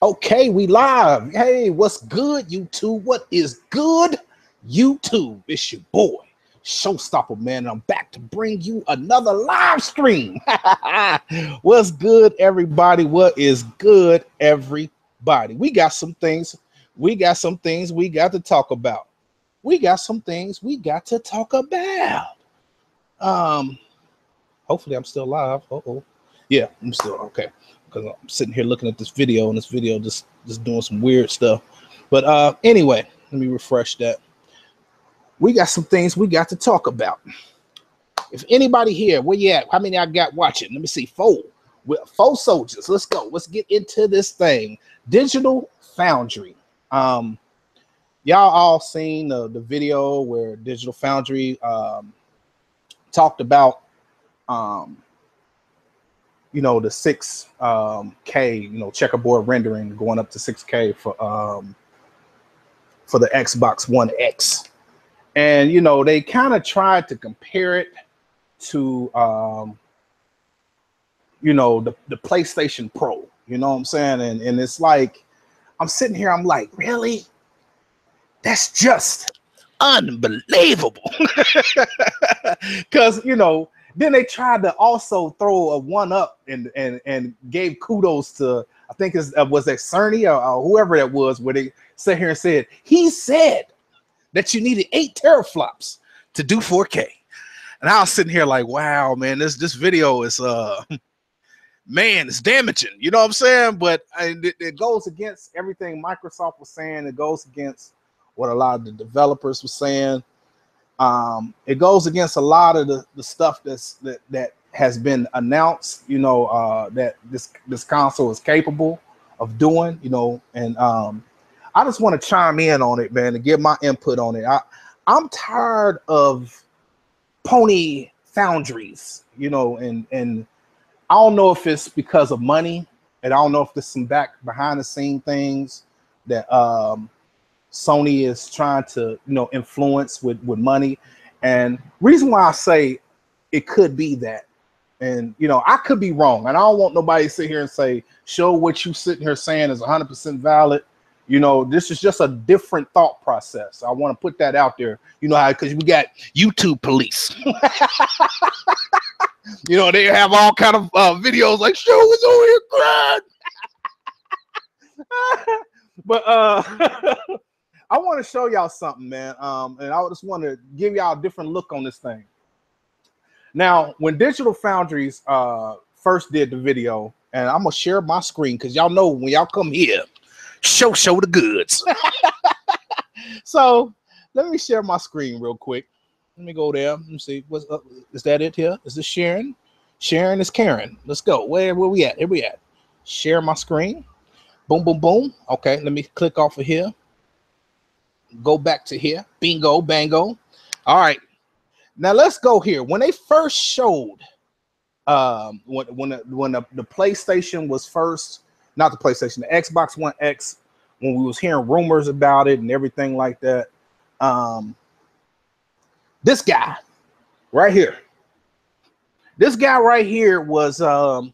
Okay, we live. Hey, what's good, YouTube? What is good, YouTube? It's your boy, Showstopper, man. And I'm back to bring you another live stream. What's good, everybody? What is good, everybody? We got some things. We got some things we got to talk about. We got some things we got to talk about. Hopefully I'm still live. Uh-oh. Yeah, I'm still okay. Because I'm sitting here looking at this video, and this video just doing some weird stuff. But anyway, let me refresh that. We got some things we got to talk about. If anybody here, where you at? How many I got watching? Let me see. Four soldiers. Let's go. Let's get into this thing. Digital Foundry. Y'all all seen the video where Digital Foundry talked about you know, the 6K, you know, checkerboard rendering going up to 6K for the Xbox One X. And, you know, they kind of tried to compare it to, you know, the PlayStation Pro, you know what I'm saying? And it's like, I'm sitting here, I'm like, really? That's just unbelievable. Because, you know, then they tried to also throw a one up and gave kudos to, I think it was that Cerny or whoever that was, where they sat here and said, he said that you needed 8 teraflops to do 4K. And I was sitting here like, wow, man, this video is, man, it's damaging. You know what I'm saying? But it goes against everything Microsoft was saying. It goes against what a lot of the developers were saying. It goes against a lot of the stuff that has been announced, you know, that this console is capable of doing, you know, and I just want to chime in on it, man, and give my input on it. I'm tired of pony foundries, you know, and I don't know if it's because of money, and I don't know if there's some behind the scene things that Sony is trying to, you know, influence with money. And reason why I say it could be that, and, you know, I could be wrong, and I don't want nobody to sit here and say, show what you sitting here saying is 100% valid. You know, this is just a different thought process. I want to put that out there, you know, how, because we got YouTube police. You know, they have all kind of videos like, show was over here crying. But I want to show y'all something, man. And I just want to give y'all a different look on this thing. Now, when Digital Foundries first did the video, and I'm gonna share my screen because y'all know when y'all come here, show the goods. So let me share my screen real quick. Let me go there. Let me see. What's up? Is that it here? Is this Sharon? Sharon is Karen. Let's go. Where we at? Here we at. Share my screen. Boom, boom, boom. Okay, let me click off of here. Go back to here. Bingo, bango. All right. Now let's go here. When they first showed, when the PlayStation was first, not the PlayStation, the Xbox One X, when we was hearing rumors about it and everything like that, this guy right here, was the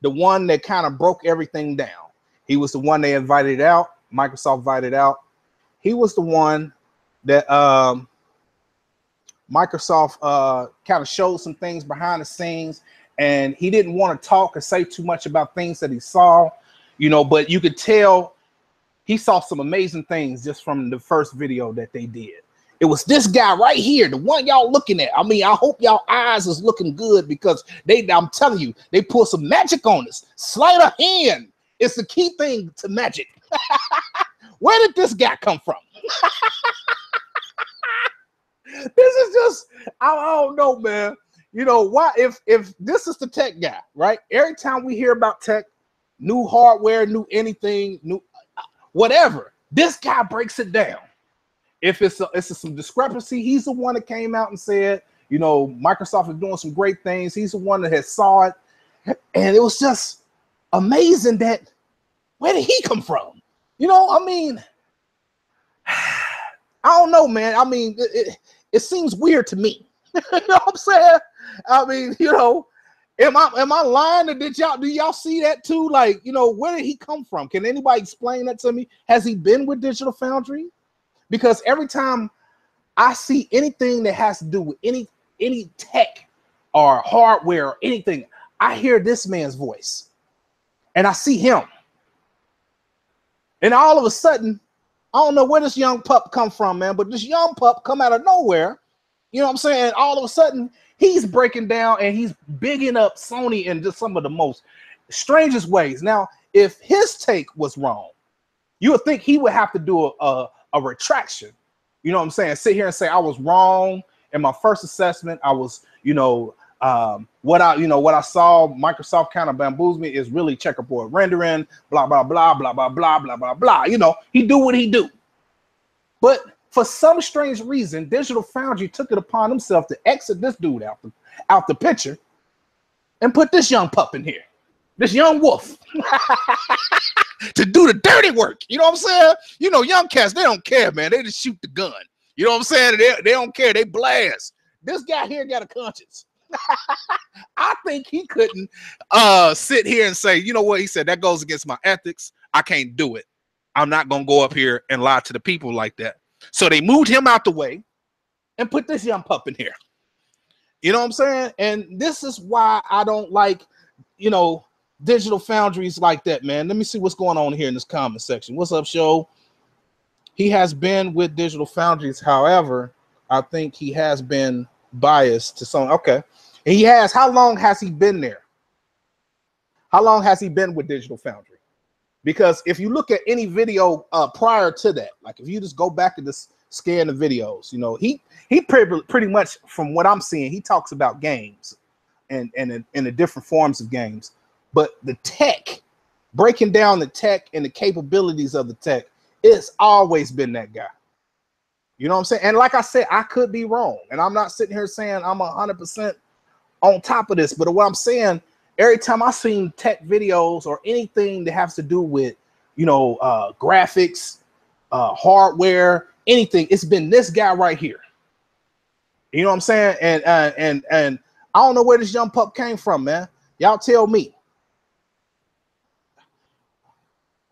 one that kind of broke everything down. He was the one they invited out. Microsoft invited out. He was the one that Microsoft kind of showed some things behind the scenes, and he didn't want to talk or say too much about things that he saw, you know, but you could tell he saw some amazing things just from the first video that they did. It was this guy right here, the one y'all looking at. I mean, I hope y'all eyes is looking good, because I'm telling you, they pull some magic on us. Sleight of hand. It's the key thing to magic. Where did this guy come from? This is just, I don't know, man. You know, why, if this is the tech guy, right? Every time we hear about tech, new hardware, new anything, new whatever, this guy breaks it down. If it's some discrepancy, he's the one that came out and said, you know, Microsoft is doing some great things. He's the one that has saw it. And it was just amazing that, where did he come from? You know, I mean, I don't know, man. I mean, it seems weird to me. You know what I'm saying? I mean, you know, Am I lying? Or do y'all see that too? Like, you know, where did he come from? Can anybody explain that to me? Has he been with Digital Foundry? Because every time I see anything that has to do with any tech or hardware or anything, I hear this man's voice and I see him. And all of a sudden, I don't know where this young pup come from, man, but this young pup come out of nowhere. You know what I'm saying? All of a sudden, he's breaking down and he's bigging up Sony in just some of the most strangest ways. Now, if his take was wrong, you would think he would have to do a retraction. You know what I'm saying? Sit here and say I was wrong in my first assessment. I was, you know, what I saw Microsoft kind of bamboozled me is really checkerboard rendering, blah blah blah blah blah blah blah blah blah. You know, he do what he do. But for some strange reason, Digital Foundry took it upon himself to exit this dude out the picture and put this young pup in here, this young wolf, to do the dirty work. You know what I'm saying? You know, young cats, they don't care, man. They just shoot the gun. You know what I'm saying? They don't care. They blast. This guy here got a conscience. I think he couldn't sit here and say, you know what? He said, that goes against my ethics. I can't do it. I'm not going to go up here and lie to the people like that. So they moved him out the way and put this young pup in here. You know what I'm saying? And this is why I don't like, you know, Digital Foundries like that, man. Let me see what's going on here in this comment section. What's up, show? He has been with Digital Foundries. However, I think he has been biased to some. Okay. And he has. How long has he been there? How long has he been with Digital Foundry? Because if you look at any video prior to that, like if you just go back and just scan the videos, you know, he pretty much, from what I'm seeing, he talks about games and in the different forms of games. But the tech, breaking down the tech and the capabilities of the tech, it's always been that guy. You know what I'm saying? And like I said, I could be wrong. And I'm not sitting here saying I'm 100% on top of this. But what I'm saying, every time I've seen tech videos or anything that has to do with, you know, graphics, hardware, anything, it's been this guy right here. You know what I'm saying? And I don't know where this young pup came from, man. Y'all tell me.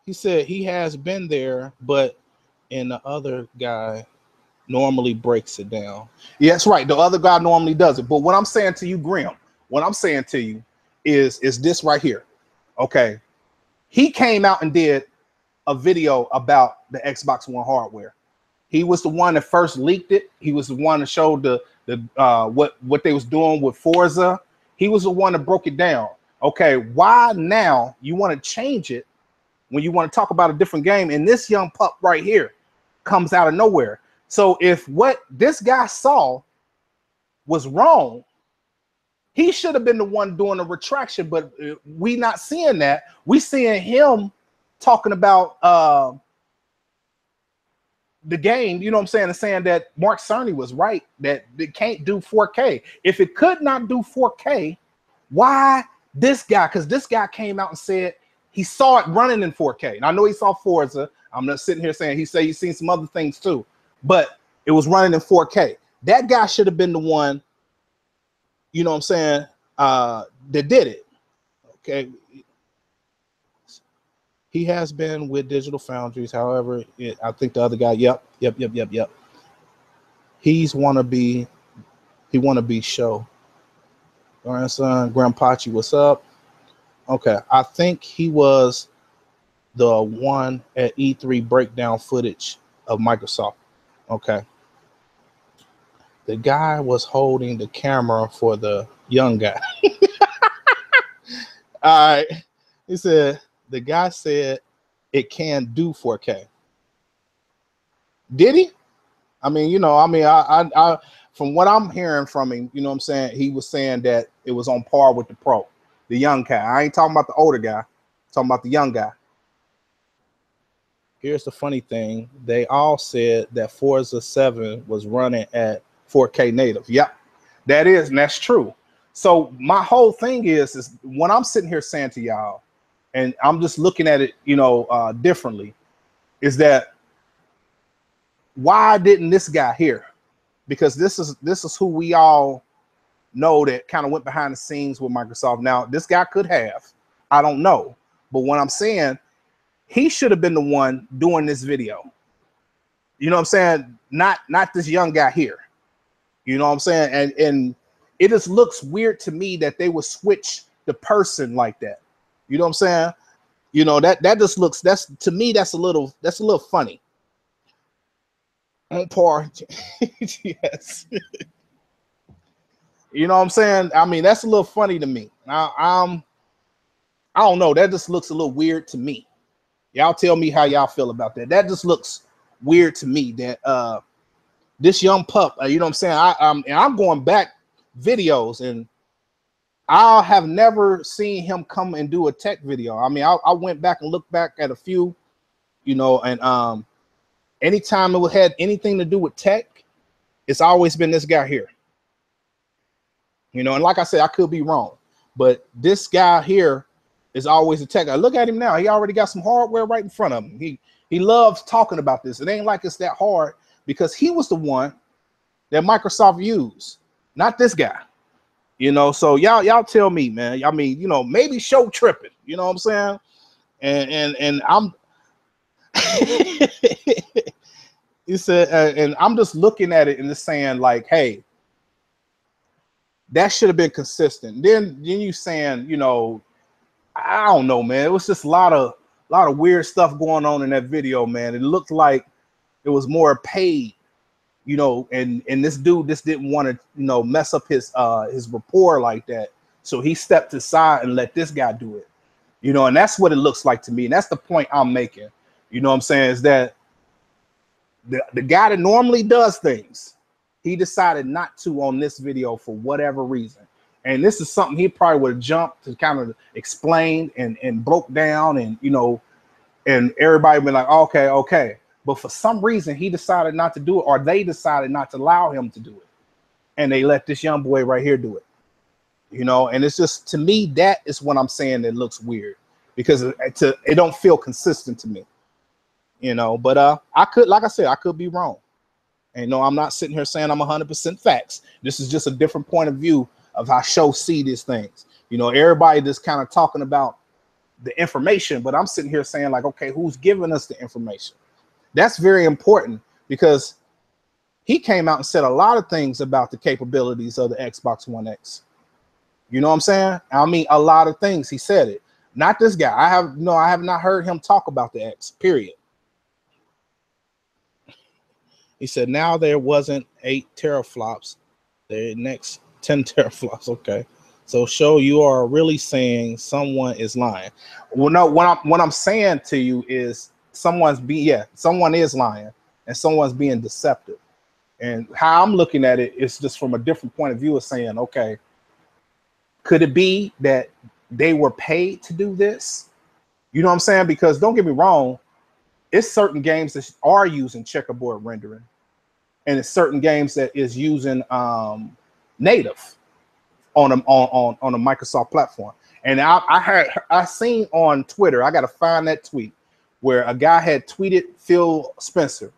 He said he has been there, but and the other guy normally breaks it down. Yeah, that's right. The other guy normally does it. But what I'm saying to you, Grim, what I'm saying to you is this right here. Okay. He came out and did a video about the Xbox One hardware. He was the one that first leaked it. He was the one that showed what they was doing with Forza. He was the one that broke it down. Okay, why now you want to change it when you want to talk about a different game? And this young pup right here comes out of nowhere. So if what this guy saw was wrong, he should have been the one doing the retraction, but we not seeing that. We seeing him talking about the game, you know what I'm saying, and saying that Mark Cerny was right, that it can't do 4K. If it could not do 4K, why this guy? Because this guy came out and said he saw it running in 4K. And I know he saw Forza. I'm not sitting here saying he's seen some other things too, but it was running in 4K. That guy should have been the one, you know what I'm saying, that did it. Okay. He has been with Digital Foundries. However, I think the other guy, yep. He wanna be show. Grandson, Grandpachi, what's up? Okay, I think he was the one at E3 breakdown footage of Microsoft. Okay. The guy was holding the camera for the young guy. All right. He said, the guy said it can do 4K. Did he? I mean, you know, I from what I'm hearing from him, you know what I'm saying, he was saying that it was on par with the Pro, the young guy. I ain't talking about the older guy. I'm talking about the young guy. Here's the funny thing. They all said that Forza 7 was running at 4K native. Yep, that is, and that's true. So my whole thing is when I'm sitting here saying to y'all, and I'm just looking at it, you know, differently, is that why didn't this guy here? Because this is who we all know that kind of went behind the scenes with Microsoft. Now, this guy could have, I don't know, but what I'm saying, he should have been the one doing this video. You know what I'm saying? Not this young guy here. You know what I'm saying? And it just looks weird to me that they would switch the person like that. You know what I'm saying? You know, that just looks, that's, to me, that's a little funny. On par. Yes. You know what I'm saying? I mean, that's a little funny to me. I don't know. That just looks a little weird to me. Y'all tell me how y'all feel about that. That just looks weird to me that this young pup, you know what I'm saying? And I'm going back videos, and I have never seen him come and do a tech video. I mean, I went back and looked back at a few, you know, and anytime it had anything to do with tech, it's always been this guy here. You know, and like I said, I could be wrong, but this guy here is always a tech guy. Look at him now. He already got some hardware right in front of him. He loves talking about this. It ain't like it's that hard, because he was the one that Microsoft used, not this guy. You know, so y'all tell me, man. I mean, you know, maybe show tripping. You know what I'm saying? And I'm he said, and I'm just looking at it and just saying, like, hey, that should have been consistent. Then you saying, you know, I don't know, man. It was just a lot of weird stuff going on in that video, man. It looked like it was more paid, you know, and this dude just didn't want to, you know, mess up his rapport like that. So he stepped aside and let this guy do it, you know, and that's what it looks like to me. And that's the point I'm making. You know what I'm saying? Is that the guy that normally does things, he decided not to on this video for whatever reason. And this is something he probably would have jumped to kind of explain and broke down, and, you know, and everybody been like, okay. But for some reason, he decided not to do it, or they decided not to allow him to do it. And they let this young boy right here do it. You know, and it's just, to me, that is what I'm saying that looks weird, because it don't feel consistent to me. You know, but I could, like I said, I could be wrong. And no, I'm not sitting here saying I'm 100% facts. This is just a different point of view of how shows see these things. You know, everybody just kind of talking about the information, but I'm sitting here saying, like, okay, who's giving us the information? That's very important, because he came out and said a lot of things about the capabilities of the Xbox One X. You know what I'm saying? I mean, a lot of things. He said it. Not this guy. I have not heard him talk about the X, period. He said now there wasn't 8 teraflops. The next 10 teraflops. Okay. So show you are really saying someone is lying. Well, no, what I'm saying to you is someone is lying, and someone's being deceptive. And how I'm looking at it is just from a different point of view of saying, okay, could it be that they were paid to do this? You know what I'm saying? Because don't get me wrong, it's certain games that are using checkerboard rendering, and it's certain games that is using native on a Microsoft platform. And I seen on Twitter, I got to find that tweet where a guy had tweeted Phil Spencer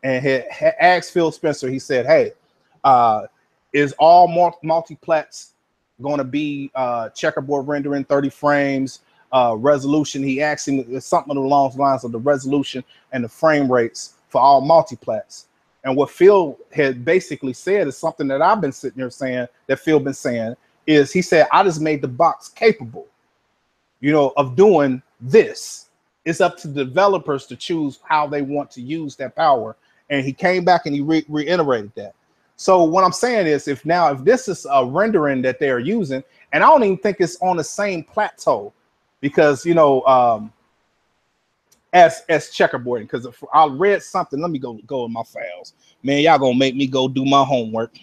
and had asked Phil Spencer. He said, "Hey, is all multiplats going to be checkerboard rendering, 30 frames, resolution?" He asked him something along the lines of the resolution and the frame rates for all multiplats. And what Phil had basically said is something that I've been sitting here saying, that Phil been saying, is he said, I just made the box capable, you know, of doing this. It's up to the developers to choose how they want to use that power. And he came back and he reiterated that. So what I'm saying is, if this is a rendering that they're using, and I don't even think it's on the same plateau, because, you know, as checkerboarding, because I read something. Let me go in my files. Man, y'all gonna make me go do my homework.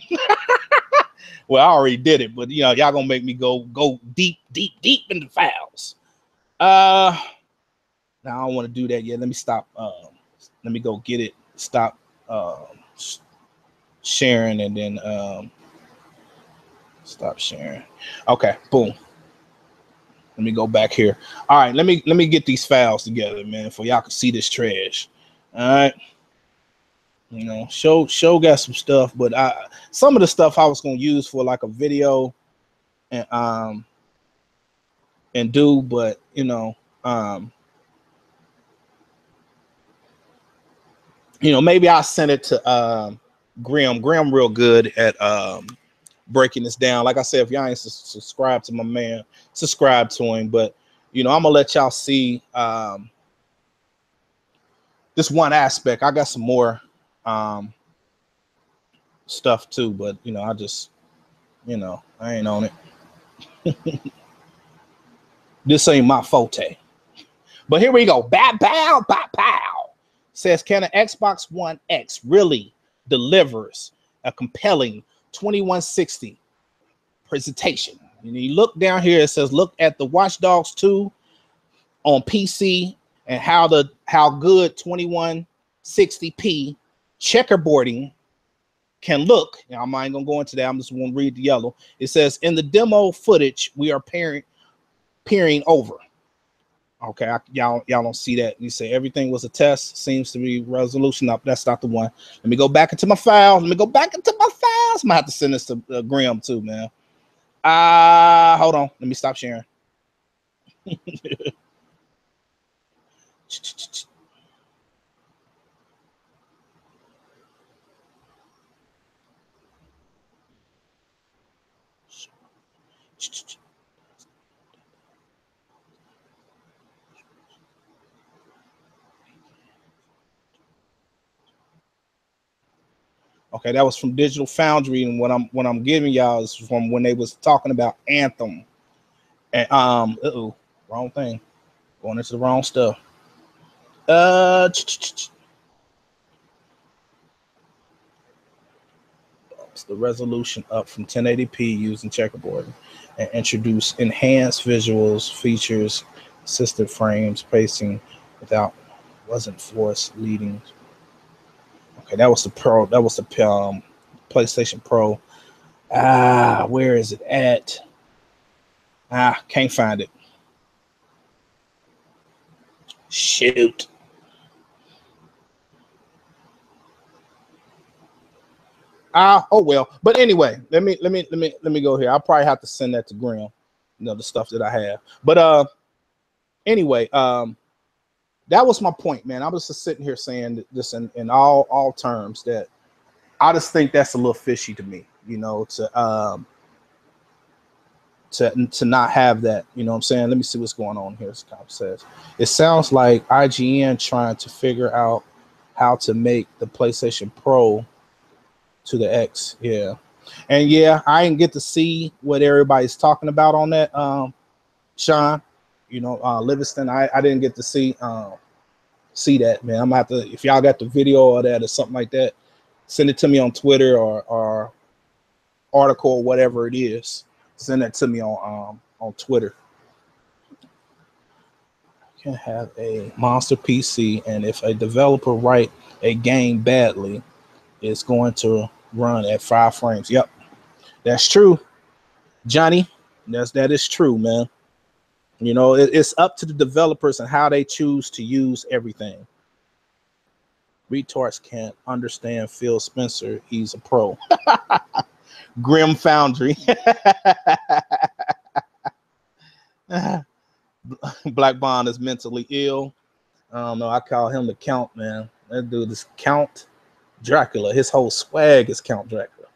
Well, I already did it, but you know, y'all gonna make me go deep in the files. Now I don't want to do that yet. Let me stop. Let me go get it. Stop sharing, and then stop sharing. Okay, boom. Let me go back here. All right, let me get these files together, man, for y'all can see this trash. All right. You know, show got some stuff, but some of the stuff I was gonna use for like a video and do, but maybe I'll send it to Grim. Grim real good at breaking this down. Like I said, if y'all ain't subscribed to my man, subscribe to him. But I'm gonna let y'all see this one aspect. I got some more stuff too, but I just I ain't on it. This ain't my forte. But here we go. Bow, bow, bow, pow. Says, can an Xbox One X really delivers a compelling 2160 presentation? And you look down here, it says, look at the Watch Dogs 2 on PC and how good 2160p checkerboarding can look. Now, I'm not gonna go into that. I'm just gonna read the yellow. It says, in the demo footage, we are peering over. Okay, y'all don't see that. You say everything was a test. Seems to be resolution up. That's not the one. Let me go back into my files. I'm gonna have to send this to Graham too, man. Hold on. Let me stop sharing. Okay, that was from Digital Foundry, and what I'm giving y'all is from when they was talking about Anthem. And wrong thing, going into the wrong stuff. The resolution up from 1080p using checkerboard, and introduce enhanced visuals, features, assisted frames, pacing without wasn't force leading. Okay, that was the Pro. That was the PlayStation Pro. Where is it at? Can't find it. Shoot. Oh well. But anyway, let me go here. I'll probably have to send that to Graham. The stuff that I have. But anyway, that was my point, man. I was just sitting here saying this in all terms, that I just think that's a little fishy to me, to not have that, you know what I'm saying? Let me see what's going on here. This cop says, it sounds like IGN trying to figure out how to make the PlayStation Pro to the X. Yeah. And yeah, I didn't get to see what everybody's talking about on that, Sean, Livingston. I didn't get to see that, man. I'm gonna have to, if y'all got the video of that or something like that, send it to me on Twitter or article or whatever it is. Send that to me on Twitter. You can have a monster PC, and if a developer write a game badly, it's going to run at 5 frames. Yep, that's true, Johnny. That is true, man. It's up to the developers and how they choose to use everything. Retards can't understand Phil Spencer. He's a pro. Grim Foundry. Black Bond is mentally ill. I don't know. I call him the Count, man. That dude is Count Dracula. His whole swag is Count Dracula.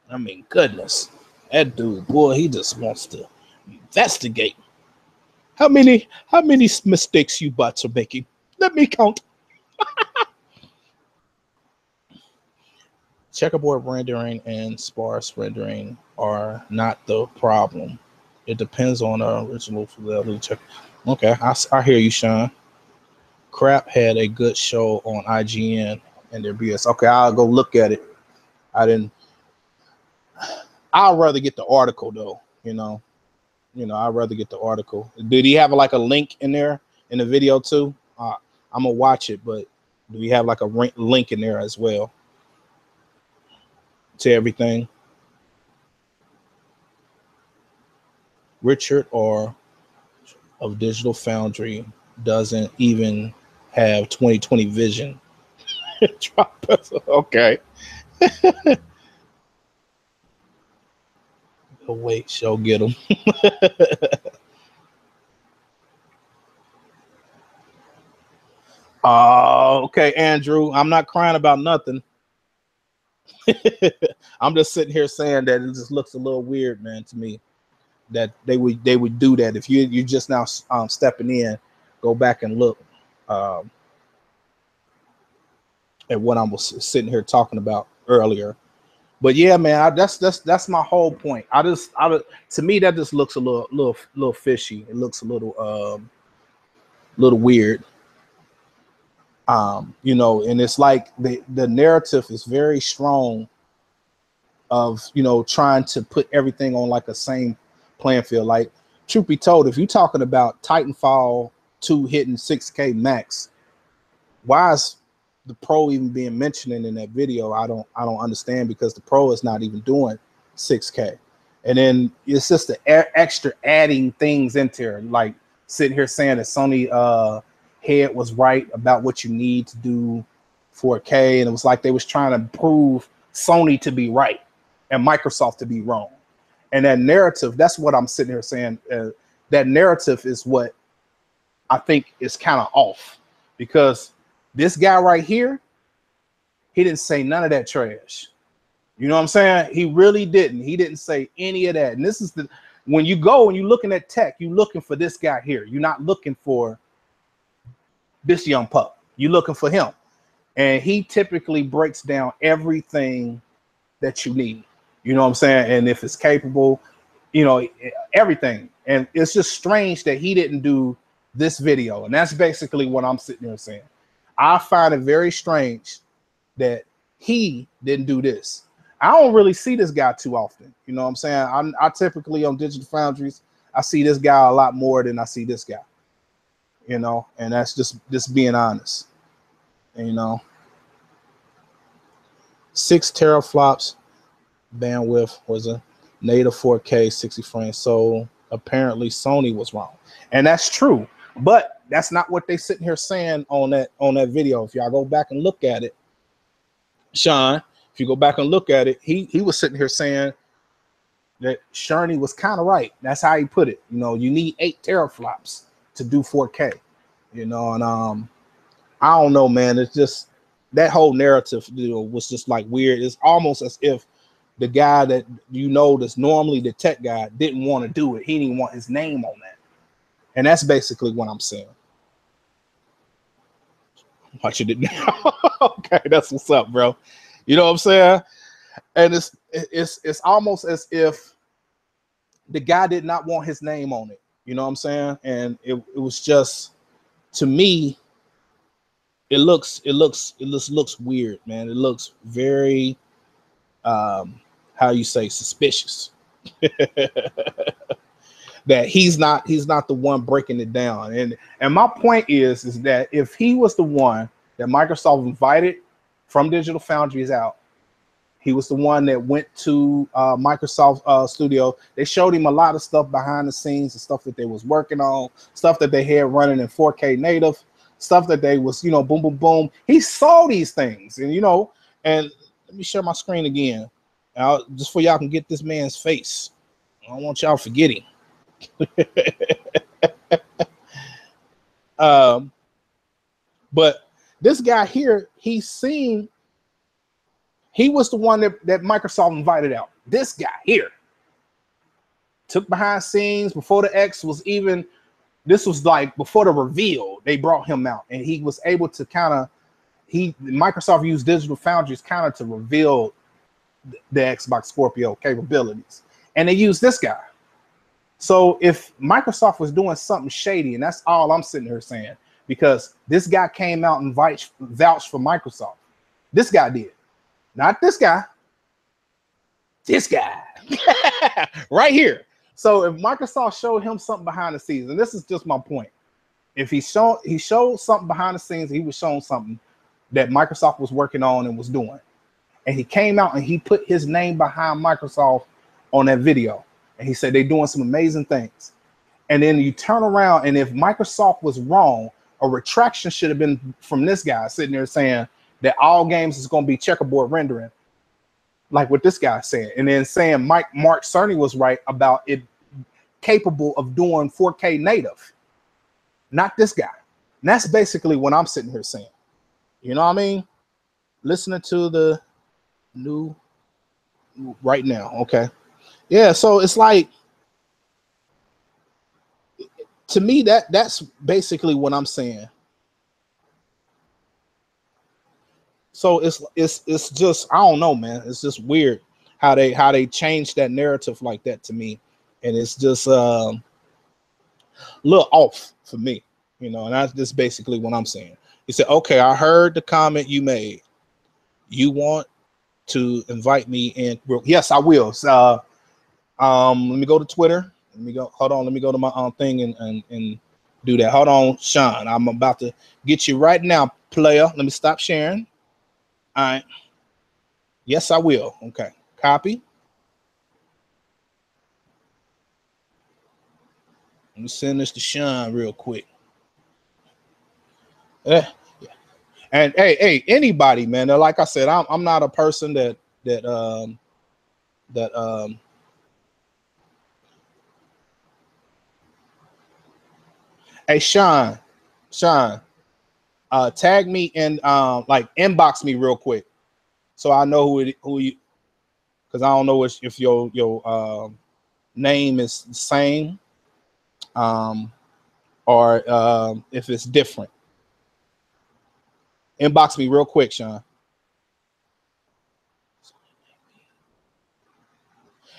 I mean, goodness. That dude, boy, he just wants to investigate. How many mistakes you bots are making? Let me count. Checkerboard rendering and sparse rendering are not the problem. It depends on the original fidelity check. Okay, I hear you, Sean. Crap had a good show on IGN and their BS. Okay, I'll go look at it. I'd rather get the article though. I'd rather get the article. Did he have like a link in there in the video too? I'm gonna watch it, but do we have like a link in there as well to everything? Richard or of Digital Foundry doesn't even have 2020 vision. Drop us. Okay. Oh, wait, show get them. Oh, okay, Andrew. I'm not crying about nothing. I'm just sitting here saying that it just looks a little weird, man, to me. That they would do that. If you just now stepping in, go back and look um, at what I was sitting here talking about earlier. But yeah, man, that's my whole point. To me that just looks a little fishy. It looks a little weird. And it's like the narrative is very strong of trying to put everything on like a same playing field. Like, truth be told, if you're talking about Titanfall 2 hitting 6K max, why is the Pro even being mentioned in that video? I don't understand, because the Pro is not even doing 6K. And then it's just the extra adding things into there, like sitting here saying that Sony head was right about what you need to do 4K, and it was like they was trying to prove Sony to be right and Microsoft to be wrong. And that narrative, that's what I'm sitting here saying. That narrative is what I think is kind of off, because this guy right here, he didn't say none of that trash. You know what I'm saying? He really didn't. He didn't say any of that. And this is when you go and you're looking at tech, you're looking for this guy here. You're not looking for this young pup. You're looking for him. And he typically breaks down everything that you need. You know what I'm saying? And if it's capable, everything. And it's just strange that he didn't do this video. And that's basically what I'm sitting there saying. I find it very strange that he didn't do this. I don't really see this guy too often. You know what I'm saying? I typically on Digital Foundries, I see this guy a lot more than I see this guy. And that's just being honest. 6 teraflops bandwidth was a native 4K 60 frames. So apparently Sony was wrong. And that's true. But that's not what they sitting here saying on that video. If y'all go back and look at it, Sean, if you go back and look at it, he was sitting here saying that Sherney was kind of right. That's how he put it. You need 8 teraflops to do 4K. And I don't know, man. It's just that whole narrative was just like weird. It's almost as if the guy that that's normally the tech guy didn't want to do it. He didn't want his name on that. And that's basically what I'm saying. Watching it now. Okay, that's what's up, bro. You know what I'm saying? And it's almost as if the guy did not want his name on it. You know what I'm saying? And it was just, to me, it looks weird, man. It looks very how you say, suspicious. That he's not the one breaking it down. And my point is that if he was the one that Microsoft invited from Digital Foundries out, he was the one that went to Microsoft Studio. They showed him a lot of stuff behind the scenes, the stuff that they was working on, stuff that they had running in 4K native, stuff that they was, boom, boom, boom. He saw these things, and and let me share my screen again, just for y'all can get this man's face. I don't want y'all forgetting. But this guy here, he was the one that Microsoft invited out. This guy here took behind scenes before the X was even. This was like before the reveal. They brought him out, and he was able to Microsoft used Digital Foundries kind of to reveal the Xbox Scorpio capabilities, and they used this guy. So if Microsoft was doing something shady, and that's all I'm sitting here saying, because this guy came out and vouched for Microsoft. This guy did. Not this guy. This guy. Right here. So if Microsoft showed him something behind the scenes, and this is just my point. If he showed something behind the scenes, he was showing something that Microsoft was working on and was doing. And he came out and he put his name behind Microsoft on that video. And he said they're doing some amazing things. And then you turn around, and if Microsoft was wrong, a retraction should have been from this guy sitting there saying, that all games is going to be checkerboard rendering, like what this guy's saying, and then saying Mark Cerny was right about it capable of doing 4K native, not this guy. And that's basically what I'm sitting here saying. You know what I mean? Listening to the new right now. Okay. Yeah. So it's like, to me, that's basically what I'm saying. So it's just, I don't know, man. It's just weird how they changed that narrative like that to me, and it's just a little off for me, you know. And that's just basically what I'm saying. He said, "Okay, I heard the comment you made. You want to invite me in?" Yes, I will. So, let me go to Twitter. Let me go. Hold on. Let me go to my thing and do that. Hold on, Sean. I'm about to get you right now, player. Let me stop sharing. All right. Yes, I will. Okay. Copy. Let me send this to Sean real quick. Yeah. And hey, anybody, man. Like I said, I'm not a person that hey, Sean, tag me and like inbox me real quick, so I know who you, because I don't know if your name is the same, or if it's different. Inbox me real quick, Sean.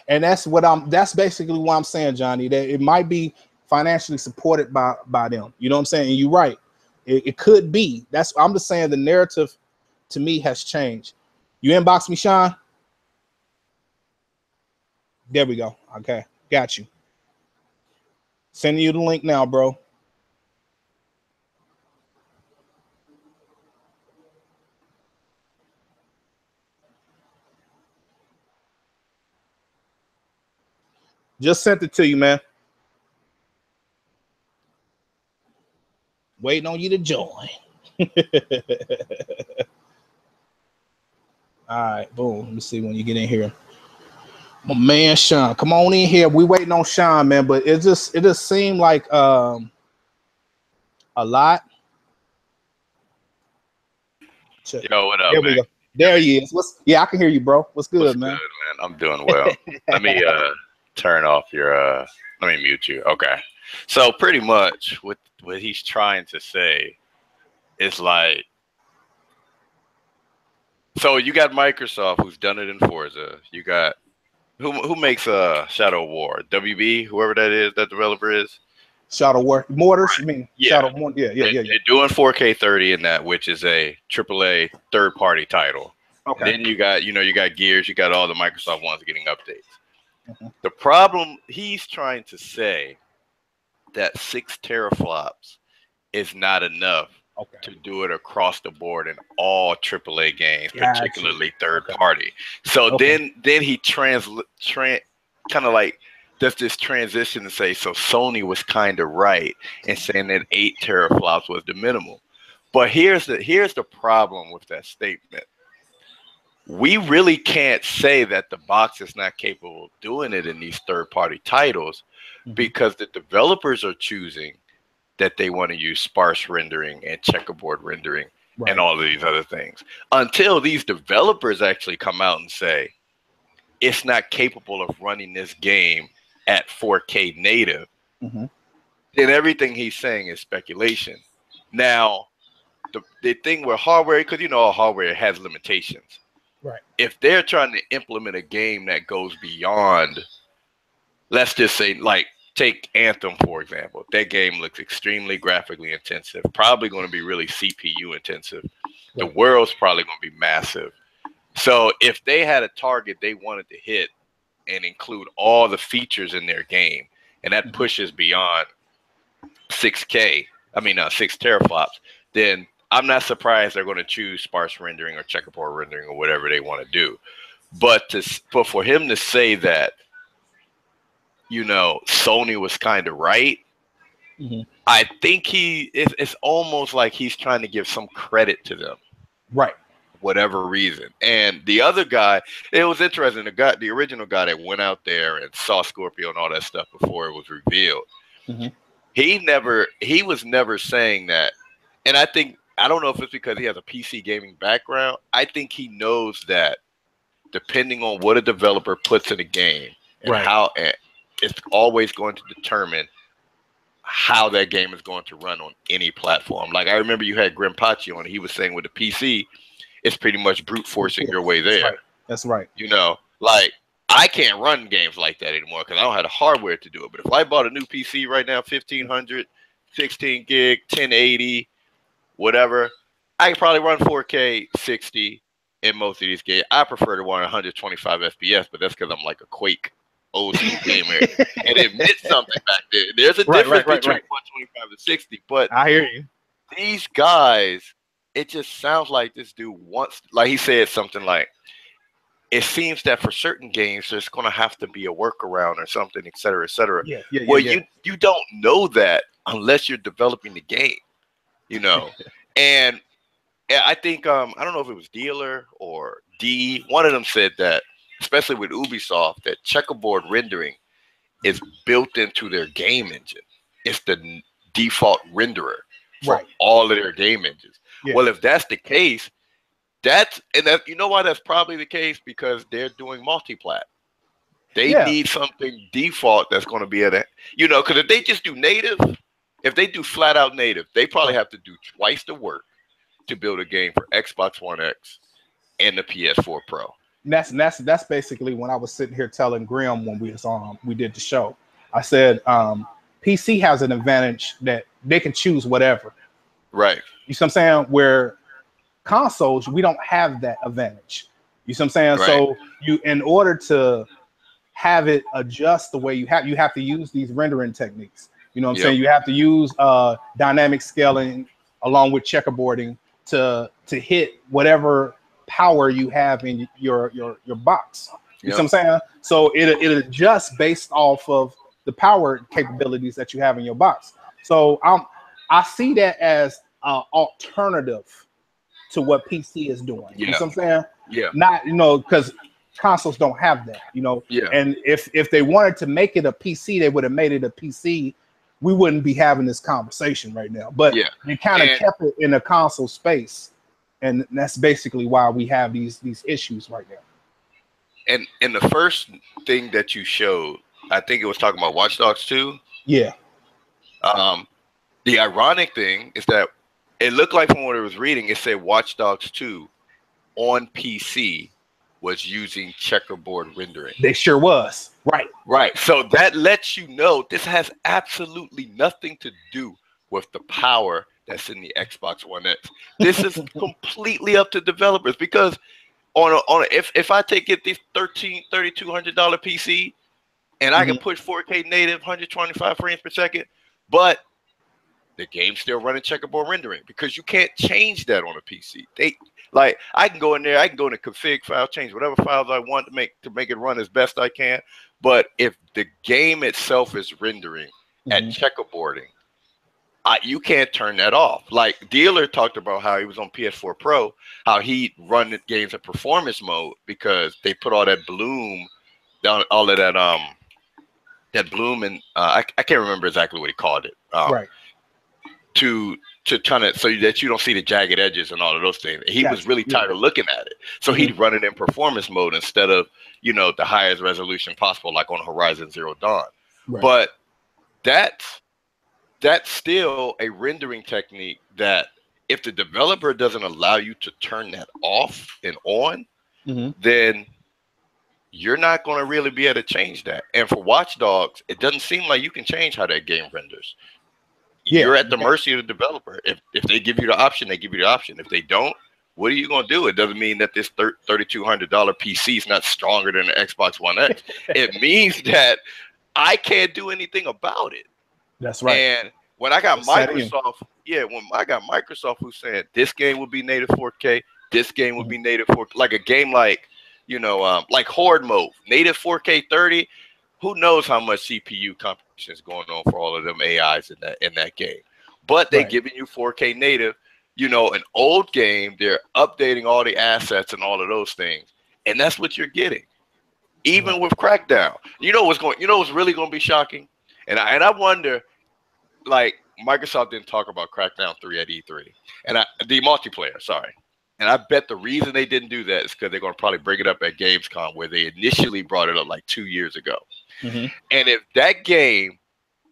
And that's basically what I'm saying, Johnny, that it might be financially supported by them. You know what I'm saying? And you're right. It could be. I'm just saying the narrative to me has changed. You inbox me, Sean? There we go. Okay. Got you. Sending you the link now, bro. Just sent it to you, man. Waiting on you to join. All right, boom. Let me see when you get in here. My man, Sean, come on in here. We waiting on Sean, man. But it just seemed like a lot. Yo, what up, There man? we go. There he is. Yeah, I can hear you, bro. What's good, What's man? good, man? I'm doing well. Let me turn off your let me mute you. Okay. So pretty much what he's trying to say is like, so you got Microsoft who's done it in Forza. You got who makes Shadow War? WB, whoever that is, that developer is. Shadow War Mortars, Right. you mean? Yeah. Shadow War. Yeah. They're doing 4K 30 in that, which is a AAA third-party title. Okay. And then you got Gears, you got all the Microsoft ones getting updates. Mm-hmm. The problem, he's trying to say that 6 teraflops is not enough to do it across the board in all AAA games, particularly third-party. So then he kind of like does this transition to say, so Sony was kind of right in saying that 8 teraflops was the minimal. But here's the problem with that statement. We really can't say that the box is not capable of doing it in these third-party titles, because the developers are choosing that they want to use sparse rendering and checkerboard rendering and all of these other things. Until these developers actually come out and say, it's not capable of running this game at 4K native, then everything he's saying is speculation. Now, the thing with hardware, because hardware has limitations. Right. If they're trying to implement a game that goes beyond, let's just say, like, take Anthem, for example. That game looks extremely graphically intensive, probably going to be really CPU intensive. The world's probably going to be massive. So if they had a target they wanted to hit and include all the features in their game, and that pushes beyond 6 teraflops, then I'm not surprised they're going to choose sparse rendering or checkerboard rendering or whatever they want to do. But for him to say that, Sony was kind of right, I think it's almost like he's trying to give some credit to them. Right. whatever reason. And the other guy, it was interesting. The original guy that went out there and saw Scorpio and all that stuff before it was revealed. He was never saying that. And I don't know if it's because he has a PC gaming background. I think he knows that depending on what a developer puts in a game and how it's always going to determine how that game is going to run on any platform. Like I remember you had Grimpachi on, he was saying with the PC, it's pretty much brute forcing your way there. That's right. You know, like I can't run games like that anymore because I don't have the hardware to do it. But if I bought a new PC right now, 1500, 16 gig, 1080, whatever, I can probably run 4K 60 in most of these games. I prefer to run 125 FPS, but that's because I'm like a Quake old school gamer, and it meant something back there. There's a difference between 125 and 60, but I hear you. These guys, it just sounds like this dude wants, like he said something like, it seems that for certain games, there's going to have to be a workaround or something, et cetera, et cetera. You don't know that unless you're developing the game, you know. And I think, I don't know if it was Dealer or D, one of them said that, especially with Ubisoft, that checkerboard rendering is built into their game engine. It's the default renderer for all of their game engines. Well, if that's the case, you know why that's probably the case? Because they're doing multiplat. They need something default that's going to be at it, you know, because if they just do native, if they do flat out native, they probably have to do twice the work to build a game for Xbox One X and the PS4 Pro. And that's basically when I was sitting here telling Grim when we did the show. I said PC has an advantage that they can choose whatever. Right. You see what I'm saying? Where consoles, we don't have that advantage. You see what I'm saying? Right. So in order to have it adjust the way you have to use these rendering techniques. You know what I'm saying? You have to use dynamic scaling along with checkerboarding to hit whatever power you have in your box. You see what I'm saying? So it adjusts based off of the power capabilities that you have in your box. So I see that as an alternative to what PC is doing. You know what I'm saying? Yeah. Not, you know, because consoles don't have that, you know. Yeah. And if they wanted to make it a PC, they would have made it a PC. We wouldn't be having this conversation right now. But they kind of kept it in a console space. And that's basically why we have these issues right now. And the first thing that you showed, I think it was talking about Watch Dogs 2. Yeah. The ironic thing is that it looked like from what I was reading, it said Watch Dogs 2 on PC was using checkerboard rendering. They sure was. Right. Right. So that lets you know this has absolutely nothing to do with the power that's in the Xbox One X. This is completely up to developers, because if I get this $3,200 PC and I can push 4K native 125 frames per second, but the game's still running checkerboard rendering, because you can't change that on a PC. I can go in there, I can go in the config file, change whatever files I want to make it run as best I can. But if the game itself is rendering at checkerboarding, you can't turn that off. Like Dealer talked about how he was on PS4 Pro, how he run the games in performance mode because they put all that bloom down, all of that bloom, and I can't remember exactly what he called it. Right. To kind of, so that you don't see the jagged edges and all of those things. He was really tired of looking at it, so he'd run it in performance mode instead of, you know, the highest resolution possible, like on Horizon Zero Dawn. But that's still a rendering technique that if the developer doesn't allow you to turn that off and on, then you're not going to really be able to change that. And for Watch Dogs, it doesn't seem like you can change how that game renders. You're at the mercy of the developer. If they give you the option, they give you the option. If they don't, what are you going to do? It doesn't mean that this $3,200 PC is not stronger than the Xbox One X. It means that I can't do anything about it. That's right. And when I got Microsoft, when I got Microsoft who said this game will be native 4K, this game will be native 4K, like a game like, you know, like Horde mode, native 4K 30. Who knows how much CPU competition is going on for all of them AIs in that game? But they're giving you 4K native. you know, an old game, they're updating all the assets and all of those things. And that's what you're getting. Even with Crackdown. You know what's really going to be shocking? And I wonder, like, Microsoft didn't talk about Crackdown 3 at E3. And the multiplayer, sorry. And I bet the reason they didn't do that is because they're going to probably bring it up at Gamescom, where they initially brought it up like 2 years ago. And if that game,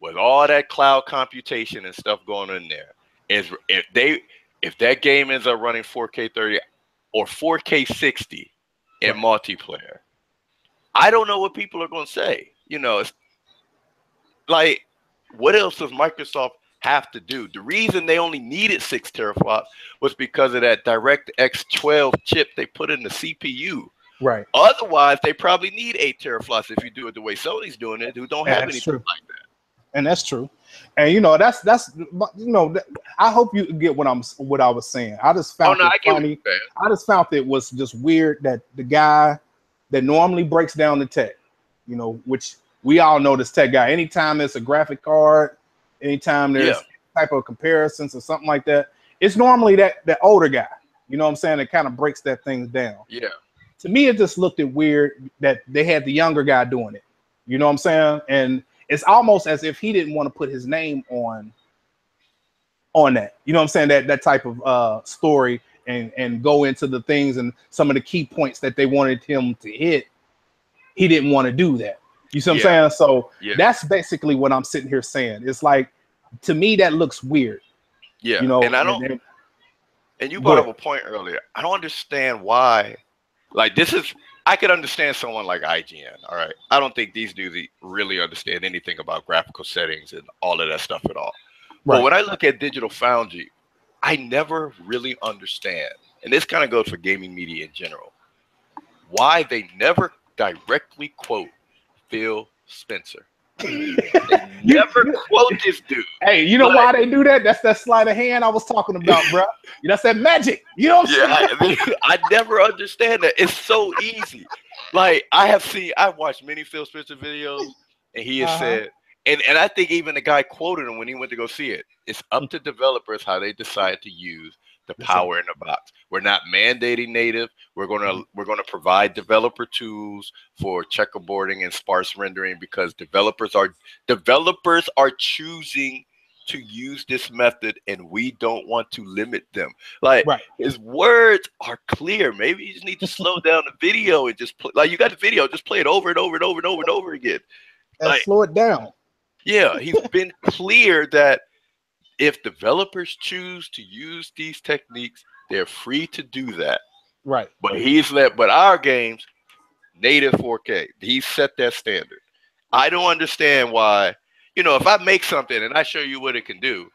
with all that cloud computation and stuff going on there, if that game ends up running 4K 30 or 4K 60 in multiplayer, I don't know what people are going to say. You know, it's like, what else does Microsoft have to do? The reason they only needed 6 teraflops was because of that DirectX 12 chip they put in the CPU. Right. Otherwise, they probably need 8 teraflops if you do it the way Sony's doing it, who don't have anything like that. And that's true. And you know, that's you know, I hope you get what I was saying. I just found it funny. I just found it was just weird that the guy that normally breaks down the tech, you know, which we all know this tech guy. Anytime there's a graphic card, anytime there's type of comparisons or something like that, it's normally that older guy. You know what I'm saying? That kind of breaks that thing down. Yeah. To me, it just looked weird that they had the younger guy doing it. You know what I'm saying? And it's almost as if he didn't want to put his name on that. You know what I'm saying? That type of story and go into the things and some of the key points that they wanted him to hit. He didn't want to do that. You see what I'm saying? So that's basically what I'm sitting here saying. It's like, to me, that looks weird. Yeah. You know, and I don't. And you brought up a point earlier. I don't understand why. Like, this is, I could understand someone like IGN. All right. I don't think these dudes really understand anything about graphical settings and all of that stuff at all. Right. But when I look at Digital Foundry, I never really understand, and this kind of goes for gaming media in general, why they never directly quote Phil Spencer. They never quote this dude. Hey, you know why they do that? That's that sleight of hand I was talking about, bro. That's that magic. You know what I'm saying? I never understand that. It's so easy. Like, I've watched many Phil Spencer videos, and he has said, and I think even the guy quoted him when he went to go see it. It's up to developers how they decide to use the power in the box. We're not mandating native. We're gonna provide developer tools for checkerboarding and sparse rendering, because developers are choosing to use this method, and we don't want to limit them. Like, his words are clear. Maybe you just need to slow down the video and just play, like, you got the video, just play it over and over and over and over and over again. And like, slow it down. Yeah, he's been clear that if developers choose to use these techniques, they're free to do that. Right. But our games, native 4K, he set that standard. I don't understand why, you know, if I make something and I show you what it can do,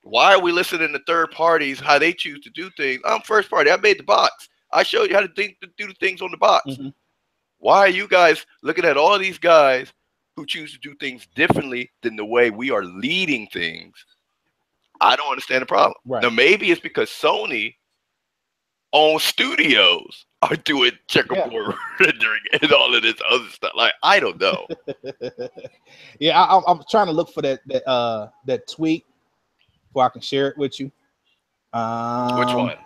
why are we listening to third parties, how they choose to do things? I'm first party. I made the box. I showed you how to do the things on the box. Why are you guys looking at all these guys who choose to do things differently than the way we are leading things? I don't understand the problem. Now, maybe it's because Sony owns studios are doing checkerboard rendering and all of this other stuff. Like, I don't know. I'm trying to look for that tweet before I can share it with you. Which one?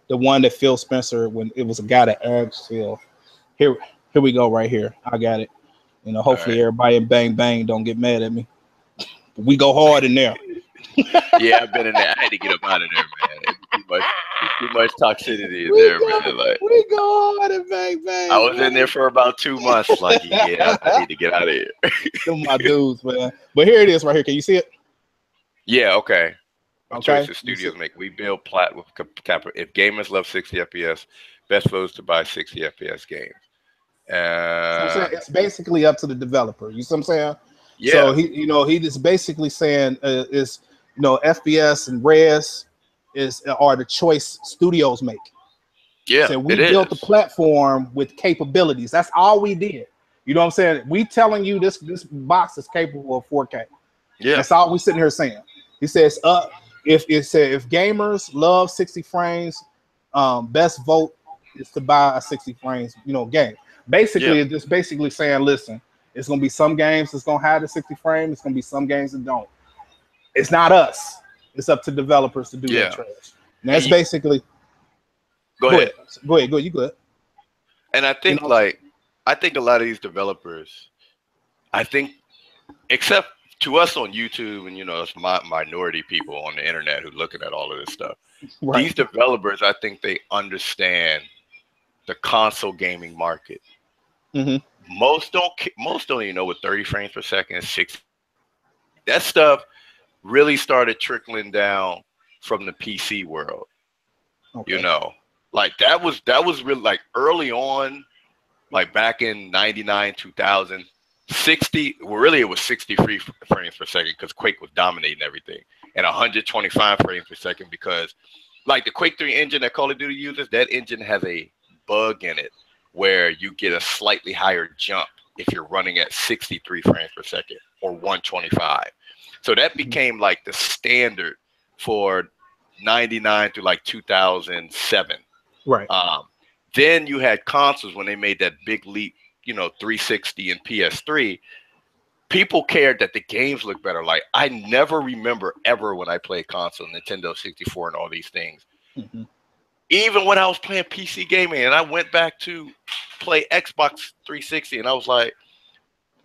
The one that Phil Spencer, when it was a guy that asked Phil. Here we go right here. I got it. You know, hopefully everybody in Bang Bang don't get mad at me. We go hard in there. Yeah, I've been in there. I had to get up out of there, man. Too much toxicity in there, man. Like, we go hard in Bang Bang. I was in there for about 2 months. Like, yeah, I need to get out of here. Them my dudes, man. But here it is right here. Can you see it? Yeah, okay. Choices studios make. We build plat with if gamers love 60 FPS, best votes to buy 60 FPS games. So it's basically up to the developer. You see what I'm saying? Yeah. So he just basically saying is, you know, FPS and res are the choice studios make. Yeah. So we built the platform with capabilities. That's all we did. You know what I'm saying? We telling you this box is capable of 4K. Yeah. That's all we sitting here saying. He says if gamers love 60 frames, best vote is to buy a 60 frames, you know, game. Basically, it's just basically saying, listen, it's gonna be some games that's gonna have the 60 frame. It's gonna be some games that don't. It's not us. It's up to developers to do that trash. And that's basically. Go ahead. Go ahead. You good. And I think I think a lot of these developers, I think, except to us on YouTube and it's minority people on the internet who looking at all of this stuff. Right. These developers, I think they understand the console gaming market. Mm-hmm. Most don't even know what 30 frames per second is. 60. That stuff really started trickling down from the PC world. Okay. Like that was really like early on, like back in 99, 2000, 60. Well, really it was 63 frames per second because Quake was dominating everything, and 125 frames per second because, like the Quake 3 engine that Call of Duty uses, that engine has a bug in it where you get a slightly higher jump if you're running at 63 frames per second or 125. So that became like the standard for 99 to like 2007. Right. Then you had consoles when they made that big leap, 360 and PS3. People cared that the games looked better. Like I never remember ever when I played console, Nintendo 64 and all these things. Mm-hmm. Even when I was playing PC gaming and I went back to play Xbox 360 and I was like,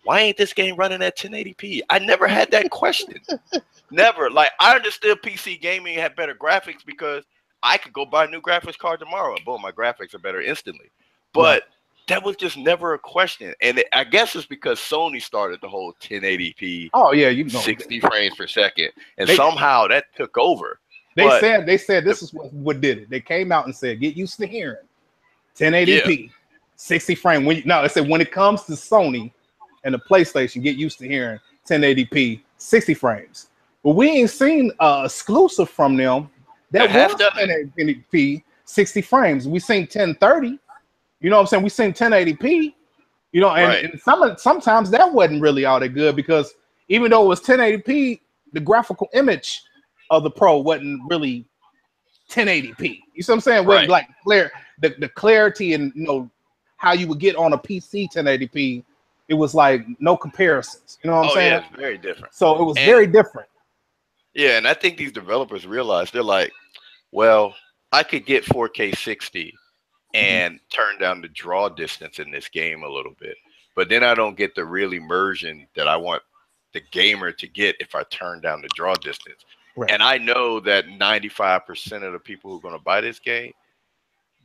why ain't this game running at 1080p? I never had that question. Never. Like I understood PC gaming had better graphics because I could go buy a new graphics card tomorrow and boom, my graphics are better instantly. But that was just never a question. And I guess it's because Sony started the whole 1080p. Oh yeah, 60 frames per second. And somehow that took over. They said this is what did it. They came out and said, get used to hearing 1080p, 60 frame. They said when it comes to Sony and the PlayStation, get used to hearing 1080p, 60 frames. But we ain't seen exclusive from them that was 1080p, 60 frames. We seen 1030. You know what I'm saying? We seen 1080p. And sometimes that wasn't really all that good because even though it was 1080p, the graphical image of the Pro wasn't really 1080p. You see what I'm saying? Right. Like the clarity and how you would get on a PC 1080p, it was like no comparisons. You know what I'm saying? Yeah, it's very different. So it was very different. Yeah, and I think these developers realized they're like, well, I could get 4K 60 and turn down the draw distance in this game a little bit, but then I don't get the real immersion that I want the gamer to get if I turn down the draw distance. Right. And I know that 95% of the people who are going to buy this game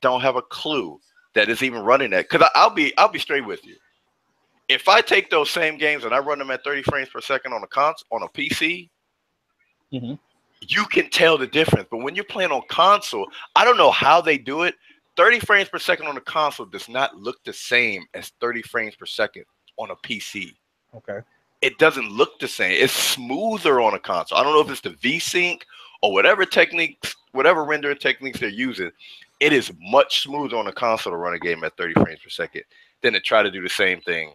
don't have a clue that it's even running that. Because I'll be straight with you. If I take those same games and I run them at 30 frames per second on a PC, you can tell the difference. But when you're playing on console, I don't know how they do it. 30 frames per second on a console does not look the same as 30 frames per second on a PC. Okay. It doesn't look the same. It's smoother on a console. I don't know if it's the V-Sync or whatever rendering techniques they're using. It is much smoother on a console to run a game at 30 frames per second than to try to do the same thing